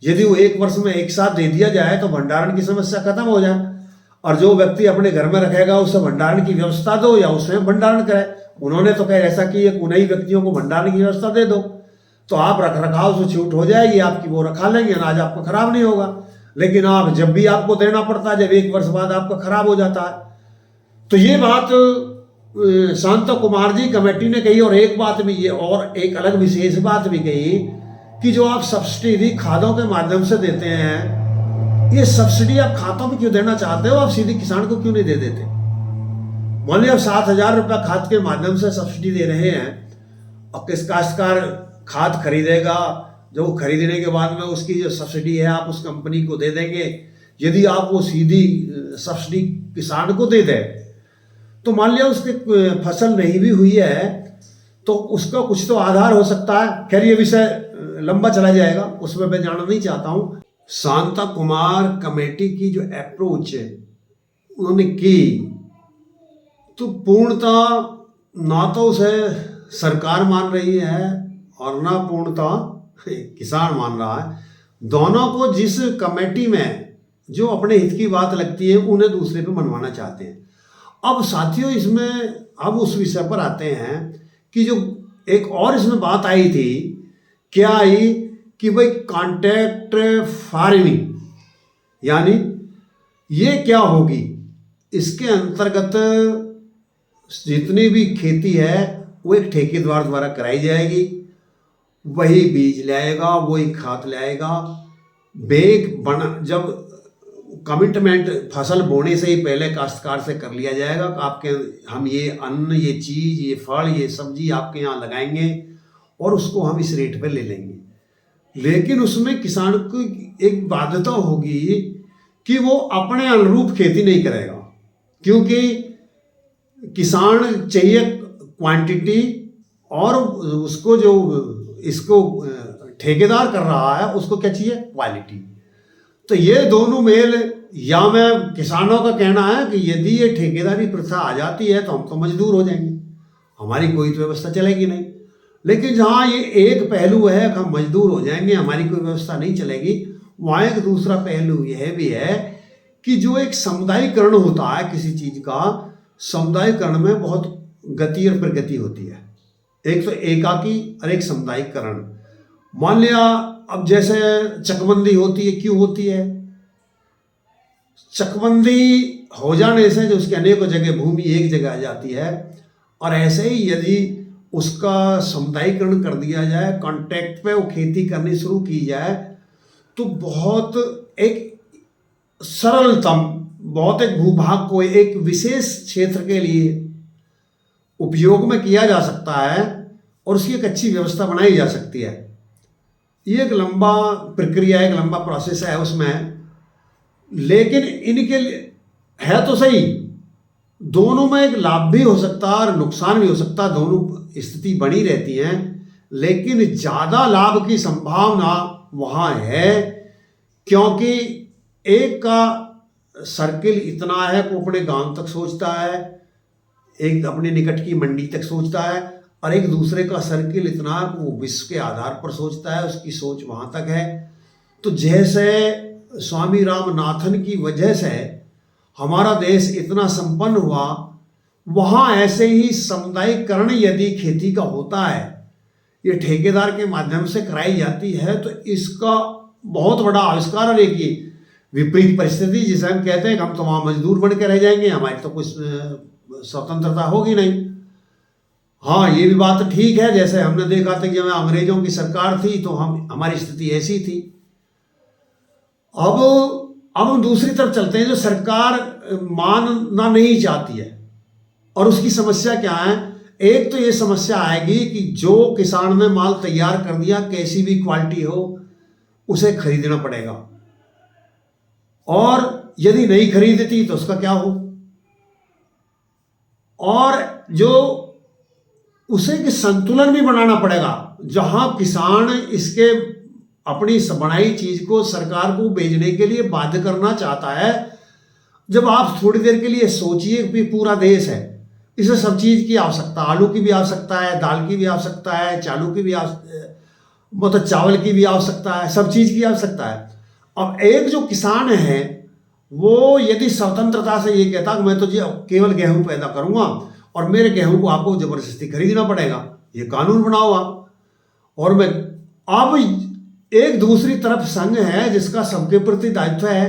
यदि वो 1 वर्ष में एक साथ दे दिया जाए तो भंडारण की समस्या खत्म हो जाए, और जो व्यक्ति अपने घर में रखेगा उसे भंडारण की व्यवस्था दो या उसमें भंडारण करे। उन्होंने तो कहा ऐसा कि 19 व्यक्तियों को भंडारण की व्यवस्था दे दो, तो आप रख रखाव से छूट हो जाएगी आपकी, वो रखा लेंगे, अनाज आपका खराब नहीं होगा। लेकिन आप जब भी आपको देना पड़ता है, जब 1 वर्ष बाद आपका खराब हो जाता है। तो ये बात शांता कुमार जी कमेटी ने कही। और एक बात भी ये, और एक अलग विशेष बात भी कही कि जो आप सब्सिडी खादों के माध्यम से देते हैं, ये सब्सिडी आप खातों में क्यों देना चाहते हो? आप सीधे किसान को क्यों नहीं दे देते? मान लीजिए आप 7,000 रुपया खाद के माध्यम से सब्सिडी दे रहे हैं, और किस काश्तकार खाद खरीदेगा, जो खरीदने के बाद में उसकी जो सब्सिडी है आप उस कंपनी को दे देंगे। यदि आप वो सीधी सब्सिडी किसान को दे दें, तो मान लिया उसकी फसल नहीं भी हुई है तो उसका कुछ तो आधार हो सकता है। खैर ये विषय लंबा चला जाएगा, उसमें मैं जाना नहीं चाहता हूं। शांता कुमार कमेटी की जो अप्रोच है उन्होंने की, तो पूर्णतः ना तो उसे सरकार मान रही है और ना पूर्णतः किसान मान रहा है। दोनों को जिस कमेटी में जो अपने हित की बात लगती है उन्हें दूसरे पे मनवाना चाहते हैं। अब साथियों इसमें अब उस विषय पर आते हैं कि जो एक और इसमें बात आई थी, क्या आई कि भाई कॉन्ट्रैक्ट फार्मिंग, यानी ये क्या होगी? इसके अंतर्गत जितनी भी खेती है वो एक ठेकेदार द्वारा कराई जाएगी, वही बीज लाएगा, वही खाद लाएगा। बेग बना, जब कमिटमेंट फसल बोने से ही पहले काश्तकार से कर लिया जाएगा कि आपके हम ये अन्न, ये चीज़, ये फल, ये सब्जी आपके यहाँ लगाएंगे और उसको हम इस रेट पे ले लेंगे। लेकिन उसमें किसान को एक बाध्यता होगी कि वो अपने अनुरूप खेती नहीं करेगा, क्योंकि किसान चाहिए क्वांटिटी, और उसको जो इसको ठेकेदार कर रहा है उसको क्या चाहिए? क्वालिटी। तो ये दोनों मेल, या मैं किसानों का कहना है कि यदि ये ठेकेदारी प्रथा आ जाती है तो हम तो मजदूर हो जाएंगे, हमारी कोई तो व्यवस्था चलेगी नहीं। लेकिन जहाँ ये एक पहलू है कि हम मजदूर हो जाएंगे, हमारी कोई व्यवस्था नहीं चलेगी, वहाँ एक दूसरा पहलू यह भी है कि जो एक समुदायीकरण होता है किसी चीज़ का, समुदायीकरण में बहुत गति और प्रगति होती है। एक तो एकाकी और एक समुदायीकरण। मान लिया अब जैसे चकबंदी होती है, क्यों होती है? चकबंदी हो जाने से जो उसकी अनेकों जगह भूमि एक जगह आ जाती है, और ऐसे ही यदि उसका समुदायीकरण कर दिया जाए, कॉन्ट्रैक्ट पे वो खेती करनी शुरू की जाए, तो बहुत एक सरलतम, बहुत एक भूभाग को एक विशेष क्षेत्र के लिए उपयोग में किया जा सकता है और उसकी एक अच्छी व्यवस्था बनाई जा सकती है। ये एक लंबा प्रक्रिया, एक लंबा प्रोसेस है उसमें, लेकिन इनके लिए है तो सही, दोनों में एक लाभ भी हो सकता है और नुकसान भी हो सकता है, दोनों स्थिति बनी रहती हैं। लेकिन ज़्यादा लाभ की संभावना वहाँ है, क्योंकि एक का सर्किल इतना है, वो अपने गांव तक सोचता है, एक अपने निकट की मंडी तक सोचता है, और एक दूसरे का सर्किल इतना वो विश्व के आधार पर सोचता है, उसकी सोच वहाँ तक है। तो जैसे स्वामी रामनाथन की वजह से हमारा देश इतना संपन्न हुआ, वहाँ ऐसे ही सामुदायिकरण यदि खेती का होता है, ये ठेकेदार के माध्यम से कराई जाती है, तो इसका बहुत बड़ा आविष्कार। और एक ये विपरीत परिस्थिति जिसे हम कहते हैं कि हम तो वहाँ मजदूर बन के रह जाएंगे, हमारी तो कुछ स्वतंत्रता होगी नहीं। हाँ, ये भी बात ठीक है, जैसे हमने देखा था कि जब अंग्रेजों की सरकार थी तो हमारी स्थिति ऐसी थी। अब हम दूसरी तरफ चलते हैं, जो सरकार मानना नहीं चाहती है, और उसकी समस्या क्या है। एक तो ये समस्या आएगी कि जो किसान ने माल तैयार कर दिया, कैसी भी क्वालिटी हो, उसे खरीदना पड़ेगा, और यदि नहीं खरीदती तो उसका क्या हो। और जो उसे कि संतुलन भी बनाना पड़ेगा, जहां किसान इसके अपनी बनाई चीज को सरकार को बेचने के लिए बाध्य करना चाहता है। जब आप थोड़ी देर के लिए सोचिए कि पूरा देश है, इसे सब चीज की आवश्यकता, आलू की भी आवश्यकता है, दाल की भी आवश्यकता है, चालू की भी मतलब चावल की भी आवश्यकता है, सब चीज की आवश्यकता है। अब एक जो किसान है, वो यदि स्वतंत्रता से ये कहता कि मैं तो केवल गेहूं पैदा करूंगा और मेरे गेहूं को आपको जबरदस्ती खरीदना पड़ेगा, ये कानून बनाओ आप। और मैं अब एक दूसरी तरफ संघ है जिसका सबके प्रति दायित्व है,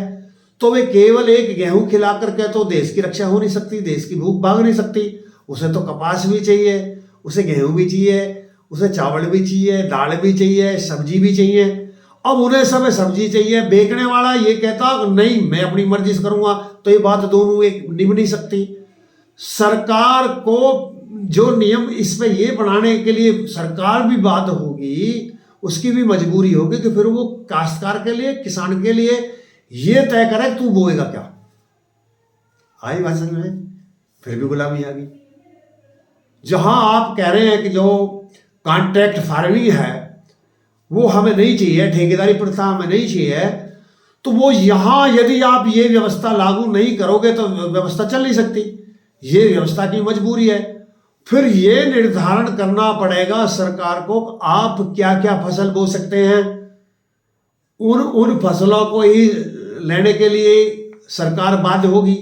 तो वे केवल एक गेहूं खिला करके तो देश की रक्षा हो नहीं सकती, देश की भूख भाग नहीं सकती। उसे तो कपास भी चाहिए, उसे गेहूं भी चाहिए, उसे चावल भी चाहिए, दाल भी चाहिए, सब्जी भी चाहिए। अब उन्हें सब सब्जी चाहिए, बेचने वाला ये कहता नहीं मैं अपनी मर्जी से करूंगा, तो ये बात दोनों एक निभ नहीं सकती। सरकार को जो नियम इस पे ये बनाने के लिए सरकार भी बाध्य होगी, उसकी भी मजबूरी होगी कि फिर वो काश्तकार के लिए, किसान के लिए ये तय करे तू बोएगा क्या। आई बात समझ में? फिर भी गुलामी आ गई। जहां आप कह रहे हैं कि जो कॉन्ट्रैक्ट फार्मिंग है वो हमें नहीं चाहिए, ठेकेदारी प्रथा हमें नहीं चाहिए, तो वो यहां यदि आप ये व्यवस्था लागू नहीं करोगे तो व्यवस्था चल नहीं सकती। ये व्यवस्था की मजबूरी है। फिर ये निर्धारण करना पड़ेगा सरकार को आप क्या क्या फसल बो सकते हैं, उन फसलों को ही लेने के लिए सरकार बाध्य होगी।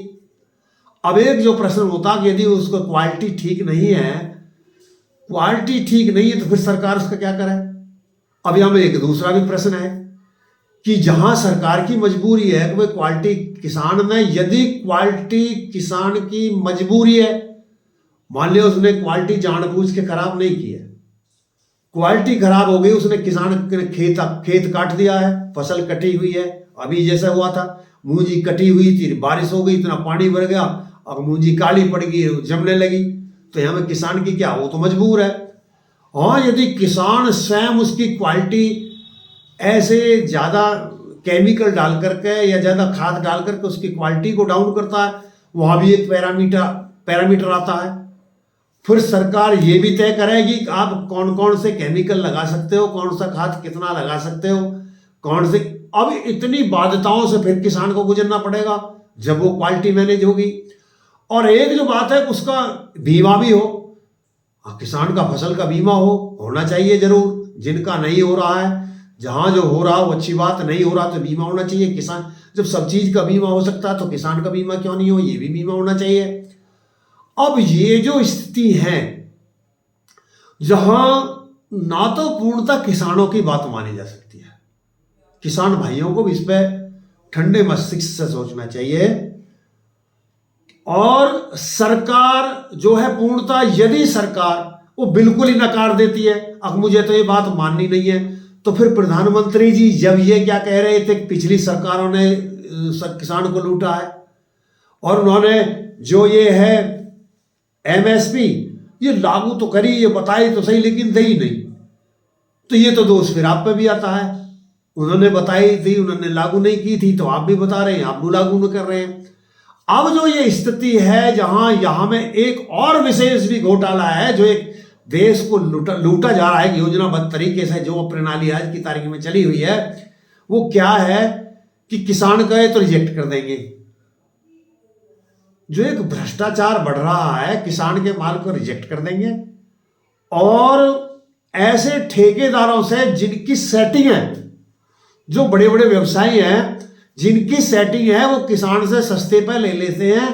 अब एक जो प्रश्न होता कि यदि उसको क्वालिटी ठीक नहीं है, तो फिर सरकार उसका क्या करे। अब यहां में एक दूसरा भी प्रश्न है कि जहां सरकार की मजबूरी है कि भाई क्वालिटी किसान में, यदि क्वालिटी किसान की मजबूरी है, मान लिया उसने क्वालिटी जानबूझ के खराब नहीं की है, क्वालिटी खराब हो गई, उसने किसान ने खेत काट दिया है, फसल कटी हुई है। अभी जैसा हुआ था, मूंजी कटी हुई थी, बारिश हो गई, इतना पानी भर गया, अब मूंजी काली पड़ गई, जमने लगी, तो यहाँ में किसान की क्या, वो तो मजबूर है। और यदि किसान स्वयं उसकी क्वालिटी ऐसे ज़्यादा केमिकल डाल करके या ज़्यादा खाद डाल करके उसकी क्वालिटी को डाउन करता है, वहाँ भी एक पैरामीटर आता है। फिर सरकार ये भी तय करेगी कि आप कौन कौन से केमिकल लगा सकते हो, कौन सा खाद कितना लगा सकते हो, कौन से। अब इतनी बाध्यताओं से फिर किसान को गुजरना पड़ेगा जब वो क्वालिटी मैनेज होगी। और एक जो बात है उसका बीमा भी हो, किसान का फसल का बीमा होना चाहिए जरूर, जिनका नहीं हो रहा है, जहां जो हो रहा हो अच्छी बात, नहीं हो रहा तो बीमा होना चाहिए। किसान जब सब चीज का बीमा हो सकता है तो किसान का बीमा क्यों नहीं हो, ये भी बीमा होना चाहिए। अब ये जो स्थिति है जहां ना तो पूर्णतः किसानों की बात मानी जा सकती है, किसान भाइयों को भी इस पर ठंडे मस्तिष्क से सोचना चाहिए। और सरकार जो है पूर्णतः, यदि सरकार वो बिल्कुल ही नकार देती है, अब मुझे तो ये बात माननी नहीं है, तो फिर प्रधानमंत्री जी जब ये क्या कह रहे थे, पिछली सरकारों ने किसान को लूटा है और उन्होंने जो ये है एमएसपी ये लागू तो करी, ये बताई तो सही, लेकिन दी नहीं, तो ये तो दोष फिर आप पे भी आता है। उन्होंने बताई थी, उन्होंने लागू नहीं की थी, तो आप भी बता रहे हैं आप भी लागू नहीं कर रहे हैं। अब जो ये स्थिति है जहां यहां में एक और विशेष भी घोटाला है, जो एक देश को लूटा जा रहा है योजनाबद्ध तरीके से, जो प्रणाली आज की तारीख में चली हुई है, वो क्या है कि किसान कहे तो रिजेक्ट कर देंगे। जो एक भ्रष्टाचार बढ़ रहा है, किसान के माल को रिजेक्ट कर देंगे और ऐसे ठेकेदारों से जिनकी सेटिंग है, जो बड़े बड़े व्यवसायी हैं जिनकी सेटिंग है, वो किसान से सस्ते पे ले लेते हैं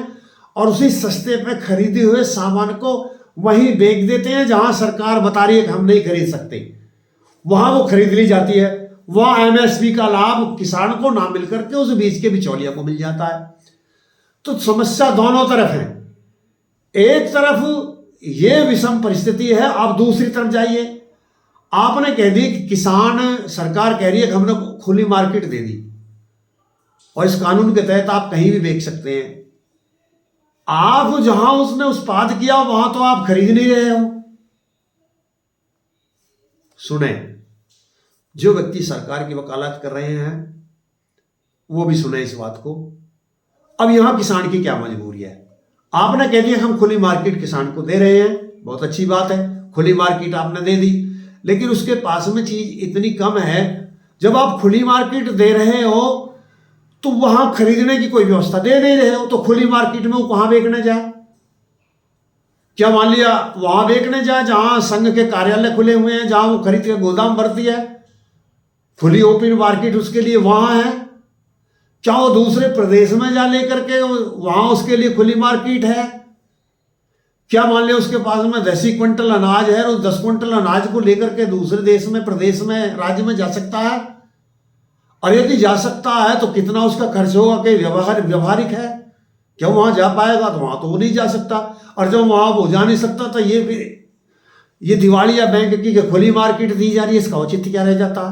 और उसी सस्ते पे खरीदे हुए सामान को वहीं बेच देते हैं जहां सरकार बता रही है कि हम नहीं खरीद सकते, वहां वो खरीद ली जाती है। वहां एमएसपी का लाभ किसान को ना मिलकर के उस बीच के बिचौलिया को मिल जाता है। तो समस्या दोनों तरफ है। एक तरफ ये विषम परिस्थिति है, आप दूसरी तरफ जाइए, आपने कह दी कि किसान, सरकार कह रही है कि हमने खुली मार्केट दे दी और इस कानून के तहत आप कहीं भी बेच सकते हैं। आप जहां उसने उत्पाद किया वहां तो आप खरीद नहीं रहे हो। सुने, जो व्यक्ति सरकार की वकालत कर रहे हैं वो भी सुने इस बात को। अब यहां किसान की क्या मजबूरी है? आपने कह दिया हम खुली मार्केट किसान को दे रहे हैं, बहुत अच्छी बात है, खुली मार्केट आपने दे दी, लेकिन उसके पास में चीज इतनी कम है। जब आप खुली मार्केट दे रहे हो तो वहां खरीदने की कोई व्यवस्था दे नहीं रहे हो, तो खुली मार्केट में वो कहां बेचने जाए? क्या मान लिया वहां बेचने जाए जहां संघ के कार्यालय खुले हुए हैं, जहां वो खरीद के गोदाम भरती है? खुली ओपन मार्केट उसके लिए वहां है। क्या वो दूसरे प्रदेश में जा लेकर के वहां उसके लिए खुली मार्केट है? क्या मान लिया उसके पास में 10 क्विंटल अनाज है और 10 क्विंटल अनाज को लेकर के दूसरे देश में, प्रदेश में, राज्य में जा सकता है? और यदि जा सकता है तो कितना उसका खर्च होगा? कि व्यवहारिक है? क्या वहां जा पाएगा? तो वहां तो वो नहीं जा सकता। और जब वहां वो जा नहीं सकता तो ये दिवालिया बैंक की खुली मार्केट दी जा रही है, इसका औचित्य क्या रह जाता?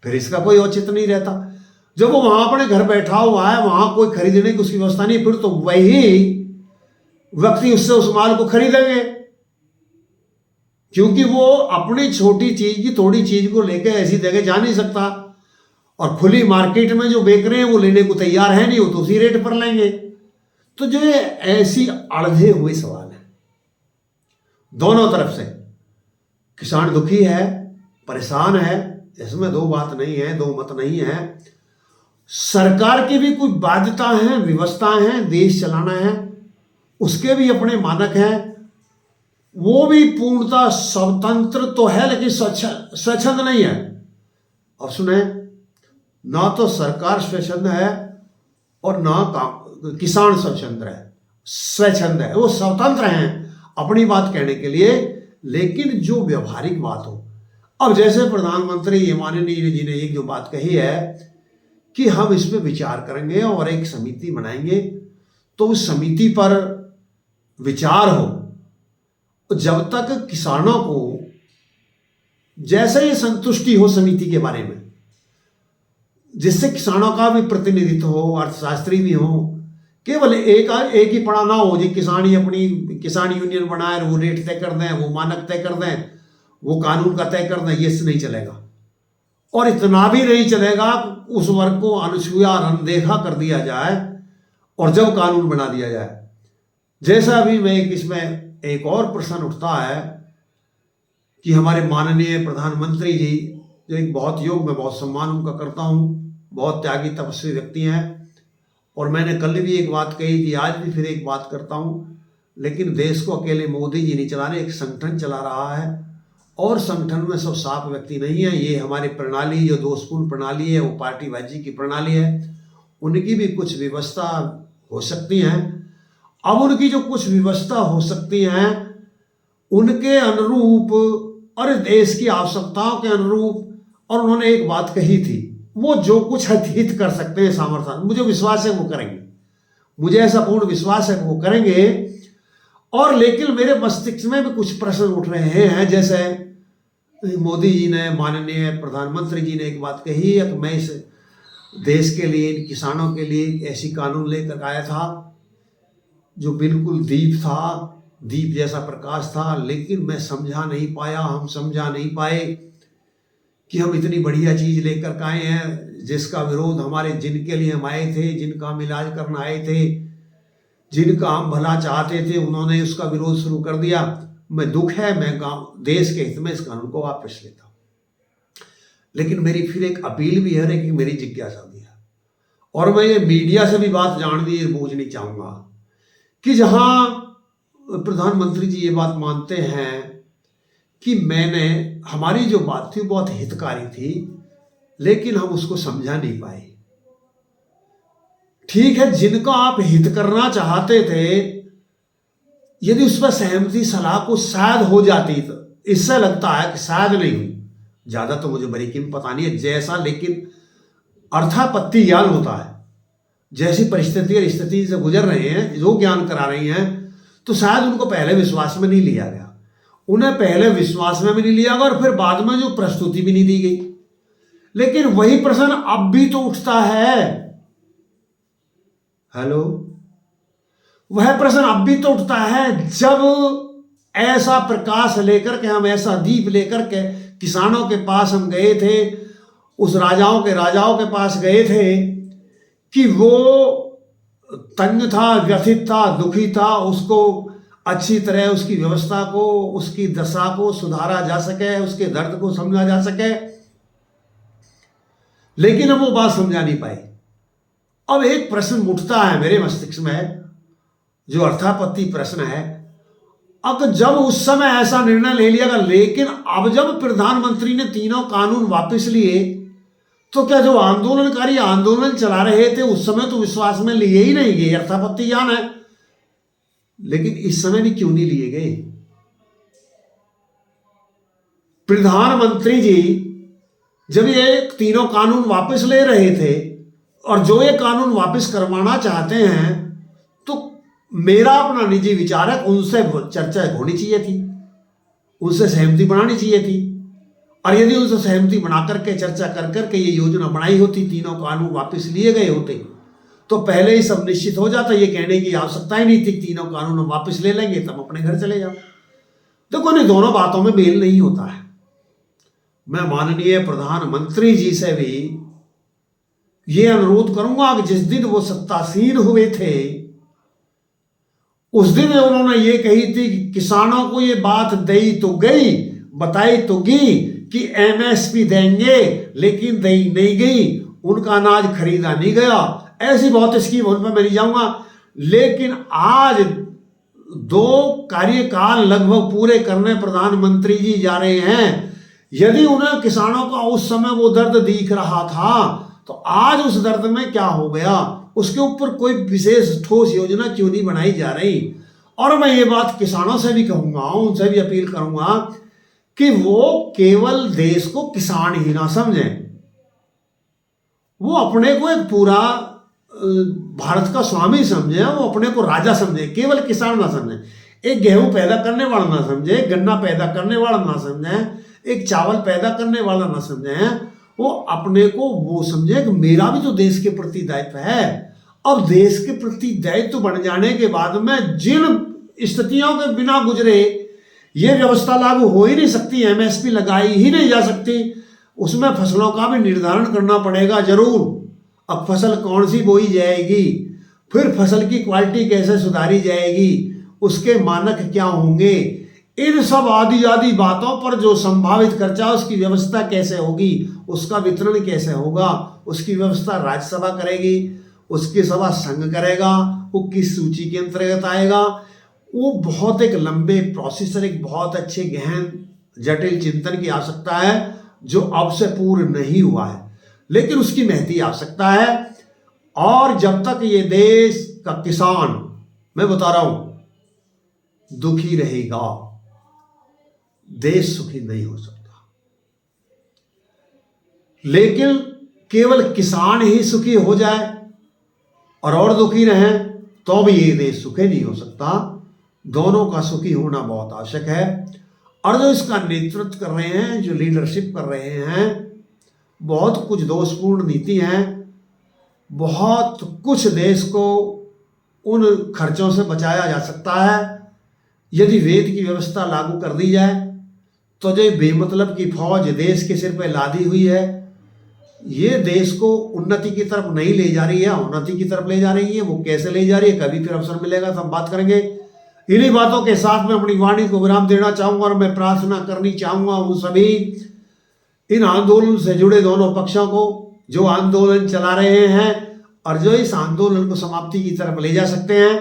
फिर इसका कोई औचित्य नहीं रहता। जब वो वहां अपने घर बैठा हुआ है, वहां कोई खरीदने की उसकी व्यवस्था नहीं, फिर तो वही व्यक्ति उससे उस माल को खरीदेंगे, क्योंकि वो अपनी छोटी चीज की थोड़ी चीज को लेकर ऐसी जगह जा नहीं सकता। और खुली मार्केट में जो बेच रहे हैं वो लेने को तैयार है नहीं, वो तो उसी रेट पर लेंगे। तो जो ये ऐसी अड़धे हुए सवाल है, दोनों तरफ से किसान दुखी है, परेशान है, इसमें दो बात नहीं है, दो मत नहीं है। सरकार की भी कुछ बाध्यता है, व्यवस्थाएं हैं, देश चलाना है, उसके भी अपने मानक हैं, वो भी पूर्णतः स्वतंत्र तो है लेकिन स्वच्छंद नहीं है। अब सुने, ना तो सरकार स्वच्छंद है और ना किसान स्वच्छंद है, वो स्वतंत्र हैं अपनी बात कहने के लिए, लेकिन जो व्यवहारिक बात हो। अब जैसे प्रधानमंत्री माननीय जी ने एक जो बात कही है कि हम इस पर विचार करेंगे और एक समिति बनाएंगे, तो उस समिति पर विचार हो जब तक किसानों को जैसे ही संतुष्टि हो समिति के बारे में, जिससे किसानों का भी प्रतिनिधित्व हो, अर्थशास्त्री भी हो, केवल एक ही पड़ा ना हो जी किसान ही अपनी किसान यूनियन बनाए, वो रेट तय कर दें, वो मानक तय कर दें, वो कानून का तय कर दें, ये नहीं चलेगा। और इतना भी नहीं चलेगा उस वर्ग को अनछुआ और अनदेखा कर दिया जाए और जब कानून बना दिया जाए। जैसा अभी मैं इसमें एक और प्रश्न उठता है कि हमारे माननीय प्रधानमंत्री जी, जो एक बहुत योग में बहुत सम्मान उनका करता हूँ, बहुत त्यागी तपस्वी व्यक्ति हैं, और मैंने कल भी एक बात कही थी, आज भी फिर एक बात करता हूँ, लेकिन देश को अकेले मोदी जी नहीं चला रहे, एक संगठन चला रहा है, और संगठन में सब साफ व्यक्ति नहीं है। ये हमारी प्रणाली जो दोषपूर्ण प्रणाली है, वो पार्टीबाजी की प्रणाली है, उनकी भी कुछ व्यवस्था हो सकती हैं। अब उनकी जो कुछ व्यवस्था हो सकती हैं उनके अनुरूप और देश की आवश्यकताओं के अनुरूप, और उन्होंने एक बात कही थी, वो जो कुछ हित कर सकते हैं सामर्थ्य, मुझे विश्वास है वो करेंगे, मुझे ऐसा पूर्ण विश्वास है वो करेंगे। और लेकिन मेरे मस्तिष्क में भी कुछ प्रश्न उठ रहे हैं, जैसे मोदी जी ने, माननीय प्रधानमंत्री जी ने एक बात कही है कि मैं इस देश के लिए, इन किसानों के लिए एक ऐसी कानून लेकर आया था जो बिल्कुल दीप था, दीप जैसा प्रकाश था, लेकिन मैं समझा नहीं पाया, हम समझा नहीं पाए कि हम इतनी बढ़िया चीज लेकर आए हैं जिसका विरोध हमारे, जिनके लिए हम आए थे, जिनका हम इलाज करना आए थे, जिनका हम भला चाहते थे, उन्होंने उसका विरोध शुरू कर दिया। मैं दुख है, मैं देश के हित में इस कानून को वापस लेता हूं। लेकिन मेरी फिर एक अपील भी है कि मेरी जिज्ञासा भी है, और मैं ये मीडिया से भी बात जाननी बूझनी चाहूंगा कि जहां प्रधानमंत्री जी ये बात मानते हैं कि हमारी जो बात थी बहुत हितकारी थी, लेकिन हम उसको समझा नहीं पाए। ठीक है, जिनका आप हित करना चाहते थे, यदि उस पर सहमति सलाह को शायद हो जाती, तो इससे लगता है कि शायद नहीं हुई, ज्यादा तो मुझे बारीकी में पता नहीं है जैसा, लेकिन अर्थापत्ति ज्ञान होता है, जैसी परिस्थिति और स्थिति से गुजर रहे हैं, जो ज्ञान करा रही हैं, तो शायद उनको पहले विश्वास में नहीं लिया गया, उन्हें पहले विश्वास में भी नहीं लिया गया, और फिर बाद में जो प्रस्तुति भी नहीं दी गई। लेकिन वही प्रश्न अब भी तो उठता है, हेलो, वह प्रश्न अब भी तो उठता है, जब ऐसा प्रकाश लेकर के, हम ऐसा दीप लेकर के किसानों के पास हम गए थे, उस राजाओं के पास गए थे कि वो तंग था, व्यथित था, दुखी था, उसको अच्छी तरह उसकी व्यवस्था को, उसकी दशा को सुधारा जा सके, उसके दर्द को समझा जा सके, लेकिन हम वो बात समझा नहीं पाए। अब एक प्रश्न उठता है मेरे मस्तिष्क में, जो अर्थापत्ति प्रश्न है, अब जब उस समय ऐसा निर्णय ले लिया गया, लेकिन अब जब प्रधानमंत्री ने तीनों कानून वापस लिए, तो क्या जो आंदोलनकारी आंदोलन चला रहे थे उस समय तो विश्वास में लिए ही नहीं गए, अर्थापत्ति ज्ञान है, लेकिन इस समय भी क्यों नहीं लिए गए? प्रधानमंत्री जी जब ये तीनों कानून वापस ले रहे थे, और जो ये कानून वापस करवाना चाहते हैं, तो मेरा अपना निजी विचार है, उनसे चर्चा होनी चाहिए थी, उनसे सहमति बनानी चाहिए थी, और यदि उनसे सहमति बना करके, चर्चा कर करके ये योजना बनाई होती, तीनों कानून वापस लिए गए होते, तो पहले ही सब निश्चित हो जाता, ये कहने की आवश्यकता ही नहीं थी, तीनों कानून हम वापस ले लेंगे, तब अपने घर चले जाओ। देखो, नहीं, दोनों बातों में मेल नहीं होता है। मैं माननीय प्रधानमंत्री जी से भी ये अनुरोध करूंगा कि जिस दिन वो सत्तासीन हुए थे, उस दिन उन्होंने ये कही थी कि किसानों को ये बात दी तो गई, बताई तो गई कि एमएसपी देंगे, लेकिन दी नहीं गई, उनका अनाज खरीदा नहीं गया। ऐसी बहुत स्कीम, उन पर मैं नहीं जाऊंगा, लेकिन आज 2 कार्यकाल लगभग पूरे करने प्रधानमंत्री जी जा रहे हैं। यदि उन्हें किसानों का उस समय वो दर्द दिख रहा था, तो आज उस दर्द में क्या हो गया, उसके ऊपर कोई विशेष ठोस योजना क्यों नहीं बनाई जा रही? और मैं ये बात किसानों से भी कहूंगा, उनसे भी अपील करूंगा कि वो केवल देश को किसान ही ना समझें, वो अपने को एक पूरा भारत का स्वामी समझे, वो अपने को राजा समझे, केवल किसान ना समझे, एक गेहूं पैदा करने वाला ना समझे, गन्ना पैदा करने वाला ना समझे, एक चावल पैदा करने वाला ना समझे, वो अपने को वो समझे कि मेरा भी तो देश के प्रति दायित्व है। अब देश के प्रति दायित्व बन जाने के बाद में जिन स्थितियों के बिना गुजरे ये व्यवस्था लागू हो ही नहीं सकती, एमएसपी लगाई ही नहीं जा सकती, उसमें फसलों का भी निर्धारण करना पड़ेगा जरूर। अब फसल कौन सी बोई जाएगी, फिर फसल की क्वालिटी कैसे सुधारी जाएगी, उसके मानक क्या होंगे, इन सब आदि आदि बातों पर जो संभावित खर्चा, उसकी व्यवस्था कैसे होगी, उसका वितरण कैसे होगा, उसकी व्यवस्था राज्यसभा करेगी, उसकी सभा संघ करेगा, वो किस सूची के अंतर्गत आएगा, वो बहुत एक लंबे प्रोसेस, एक बहुत अच्छे गहन जटिल चिंतन की आवश्यकता है, जो अब से पूर्ण नहीं हुआ है, लेकिन उसकी महती आवश्यकता है। और जब तक ये देश का किसान, मैं बता रहा हूं, दुखी रहेगा, देश सुखी नहीं हो सकता। लेकिन केवल किसान ही सुखी हो जाए और दुखी रहे तो भी ये देश सुखी नहीं हो सकता। दोनों का सुखी होना बहुत आवश्यक है। और जो इसका नेतृत्व कर रहे हैं, जो लीडरशिप कर रहे हैं, बहुत कुछ दोषपूर्ण नीति हैं, बहुत कुछ देश को उन खर्चों से बचाया जा सकता है यदि वेद की व्यवस्था लागू कर दी जाए। तो जो बेमतलब की फौज देश के सिर पर लादी हुई है, ये देश को उन्नति की तरफ नहीं ले जा रही है, अवनति की तरफ ले जा रही है। वो कैसे ले जा रही है, कभी फिर अवसर मिलेगा तो हम बात करेंगे। इन्हीं बातों के साथ मैं अपनी वाणी को विराम देना चाहूंगा और मैं प्रार्थना करनी चाहूंगा उन सभी इन आंदोलन से जुड़े दोनों पक्षों को, जो आंदोलन चला रहे हैं और जो इस आंदोलन को समाप्ति की तरफ ले जा सकते हैं।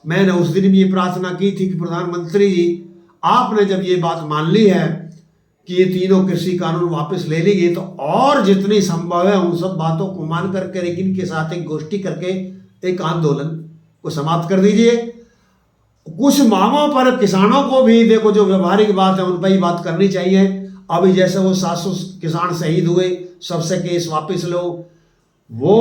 मैंने उस दिन भी ये प्रार्थना की थी कि प्रधानमंत्री जी, आपने जब ये बात मान ली है कि ये तीनों कृषि कानून वापस ले ली गई, तो और जितनी संभव है उन सब बातों को मान करके लेकिन के साथ एक गोष्ठी करके एक आंदोलन को समाप्त कर दीजिए। कुछ मांगों पर किसानों को भी देखो, जो व्यवहारिक बात है उन पर ही बात करनी चाहिए। अभी जैसे वो 700 किसान शहीद हुए, सबसे केस वापस लो। वो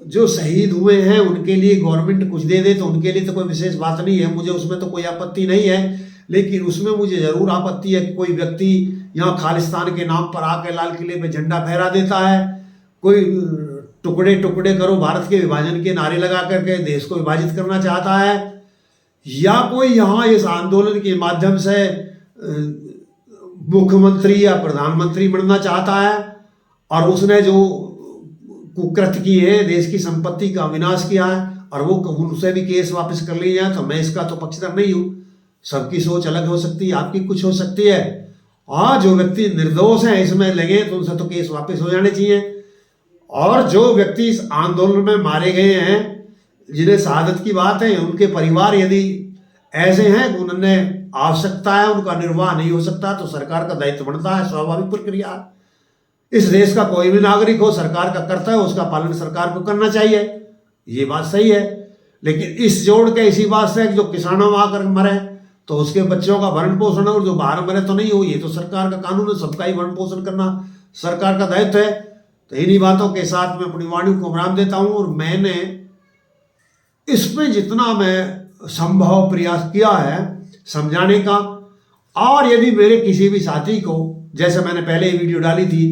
जो शहीद हुए हैं उनके लिए गवर्नमेंट कुछ दे दे तो उनके लिए तो कोई विशेष बात नहीं है, मुझे उसमें तो कोई आपत्ति नहीं है। लेकिन उसमें मुझे ज़रूर आपत्ति है कि कोई व्यक्ति यहाँ खालिस्तान के नाम पर आके लाल किले पे झंडा फहरा देता है, कोई टुकड़े टुकड़े करो भारत के विभाजन के नारे लगा करके देश को विभाजित करना चाहता है, या कोई यहाँ इस आंदोलन के माध्यम से मुख्यमंत्री या प्रधानमंत्री बनना चाहता है और उसने जो कुकृत्य की है, देश की संपत्ति का विनाश किया है और वो उनसे भी केस वापस कर लिए जाए, तो मैं इसका तो पक्षधर नहीं हूँ। सबकी सोच अलग हो सकती है, आपकी कुछ हो सकती है। हाँ, जो व्यक्ति निर्दोष हैं इसमें लगे तो उनसे तो केस वापस हो जाने चाहिए। और जो व्यक्ति इस आंदोलन में मारे गए हैं, जिन्हें शहादत की बात है, उनके परिवार यदि ऐसे हैं कि उन्होंने आवश्यकता है, उनका निर्वाह नहीं हो सकता, तो सरकार का दायित्व बनता है, स्वाभाविक प्रक्रिया। इस देश का कोई भी नागरिक हो, सरकार का कर्तव्य है, उसका पालन सरकार को करना चाहिए, ये बात सही है। लेकिन इस जोड़ के इसी बात से जो किसानों में आकर मरे तो उसके बच्चों का भरण पोषण, और जो बाहर मरे तो नहीं हो, ये तो सरकार का कानून है, सबका ही भरण पोषण करना सरकार का दायित्व है। तो इन्हीं बातों के साथ मैं अपनी वाणी को विराम देता हूँ। और मैंने इसमें जितना मैं संभव प्रयास किया है समझाने का, और यदि मेरे किसी भी साथी को, जैसे मैंने पहले ही वीडियो डाली थी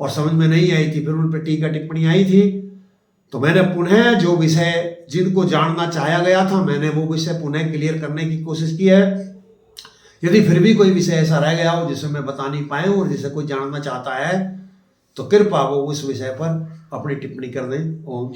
और समझ में नहीं आई थी, फिर उन पर टीका टिप्पणी आई थी, तो मैंने पुनः जो विषय जिनको जानना चाहा गया था, मैंने वो विषय पुनः क्लियर करने की कोशिश की है। यदि फिर भी कोई विषय ऐसा रह गया हो जिसे मैं बता नहीं पाया और जिसे कोई जानना चाहता है, तो कृपया वो उस विषय पर अपनी टिप्पणी कर दें। ओम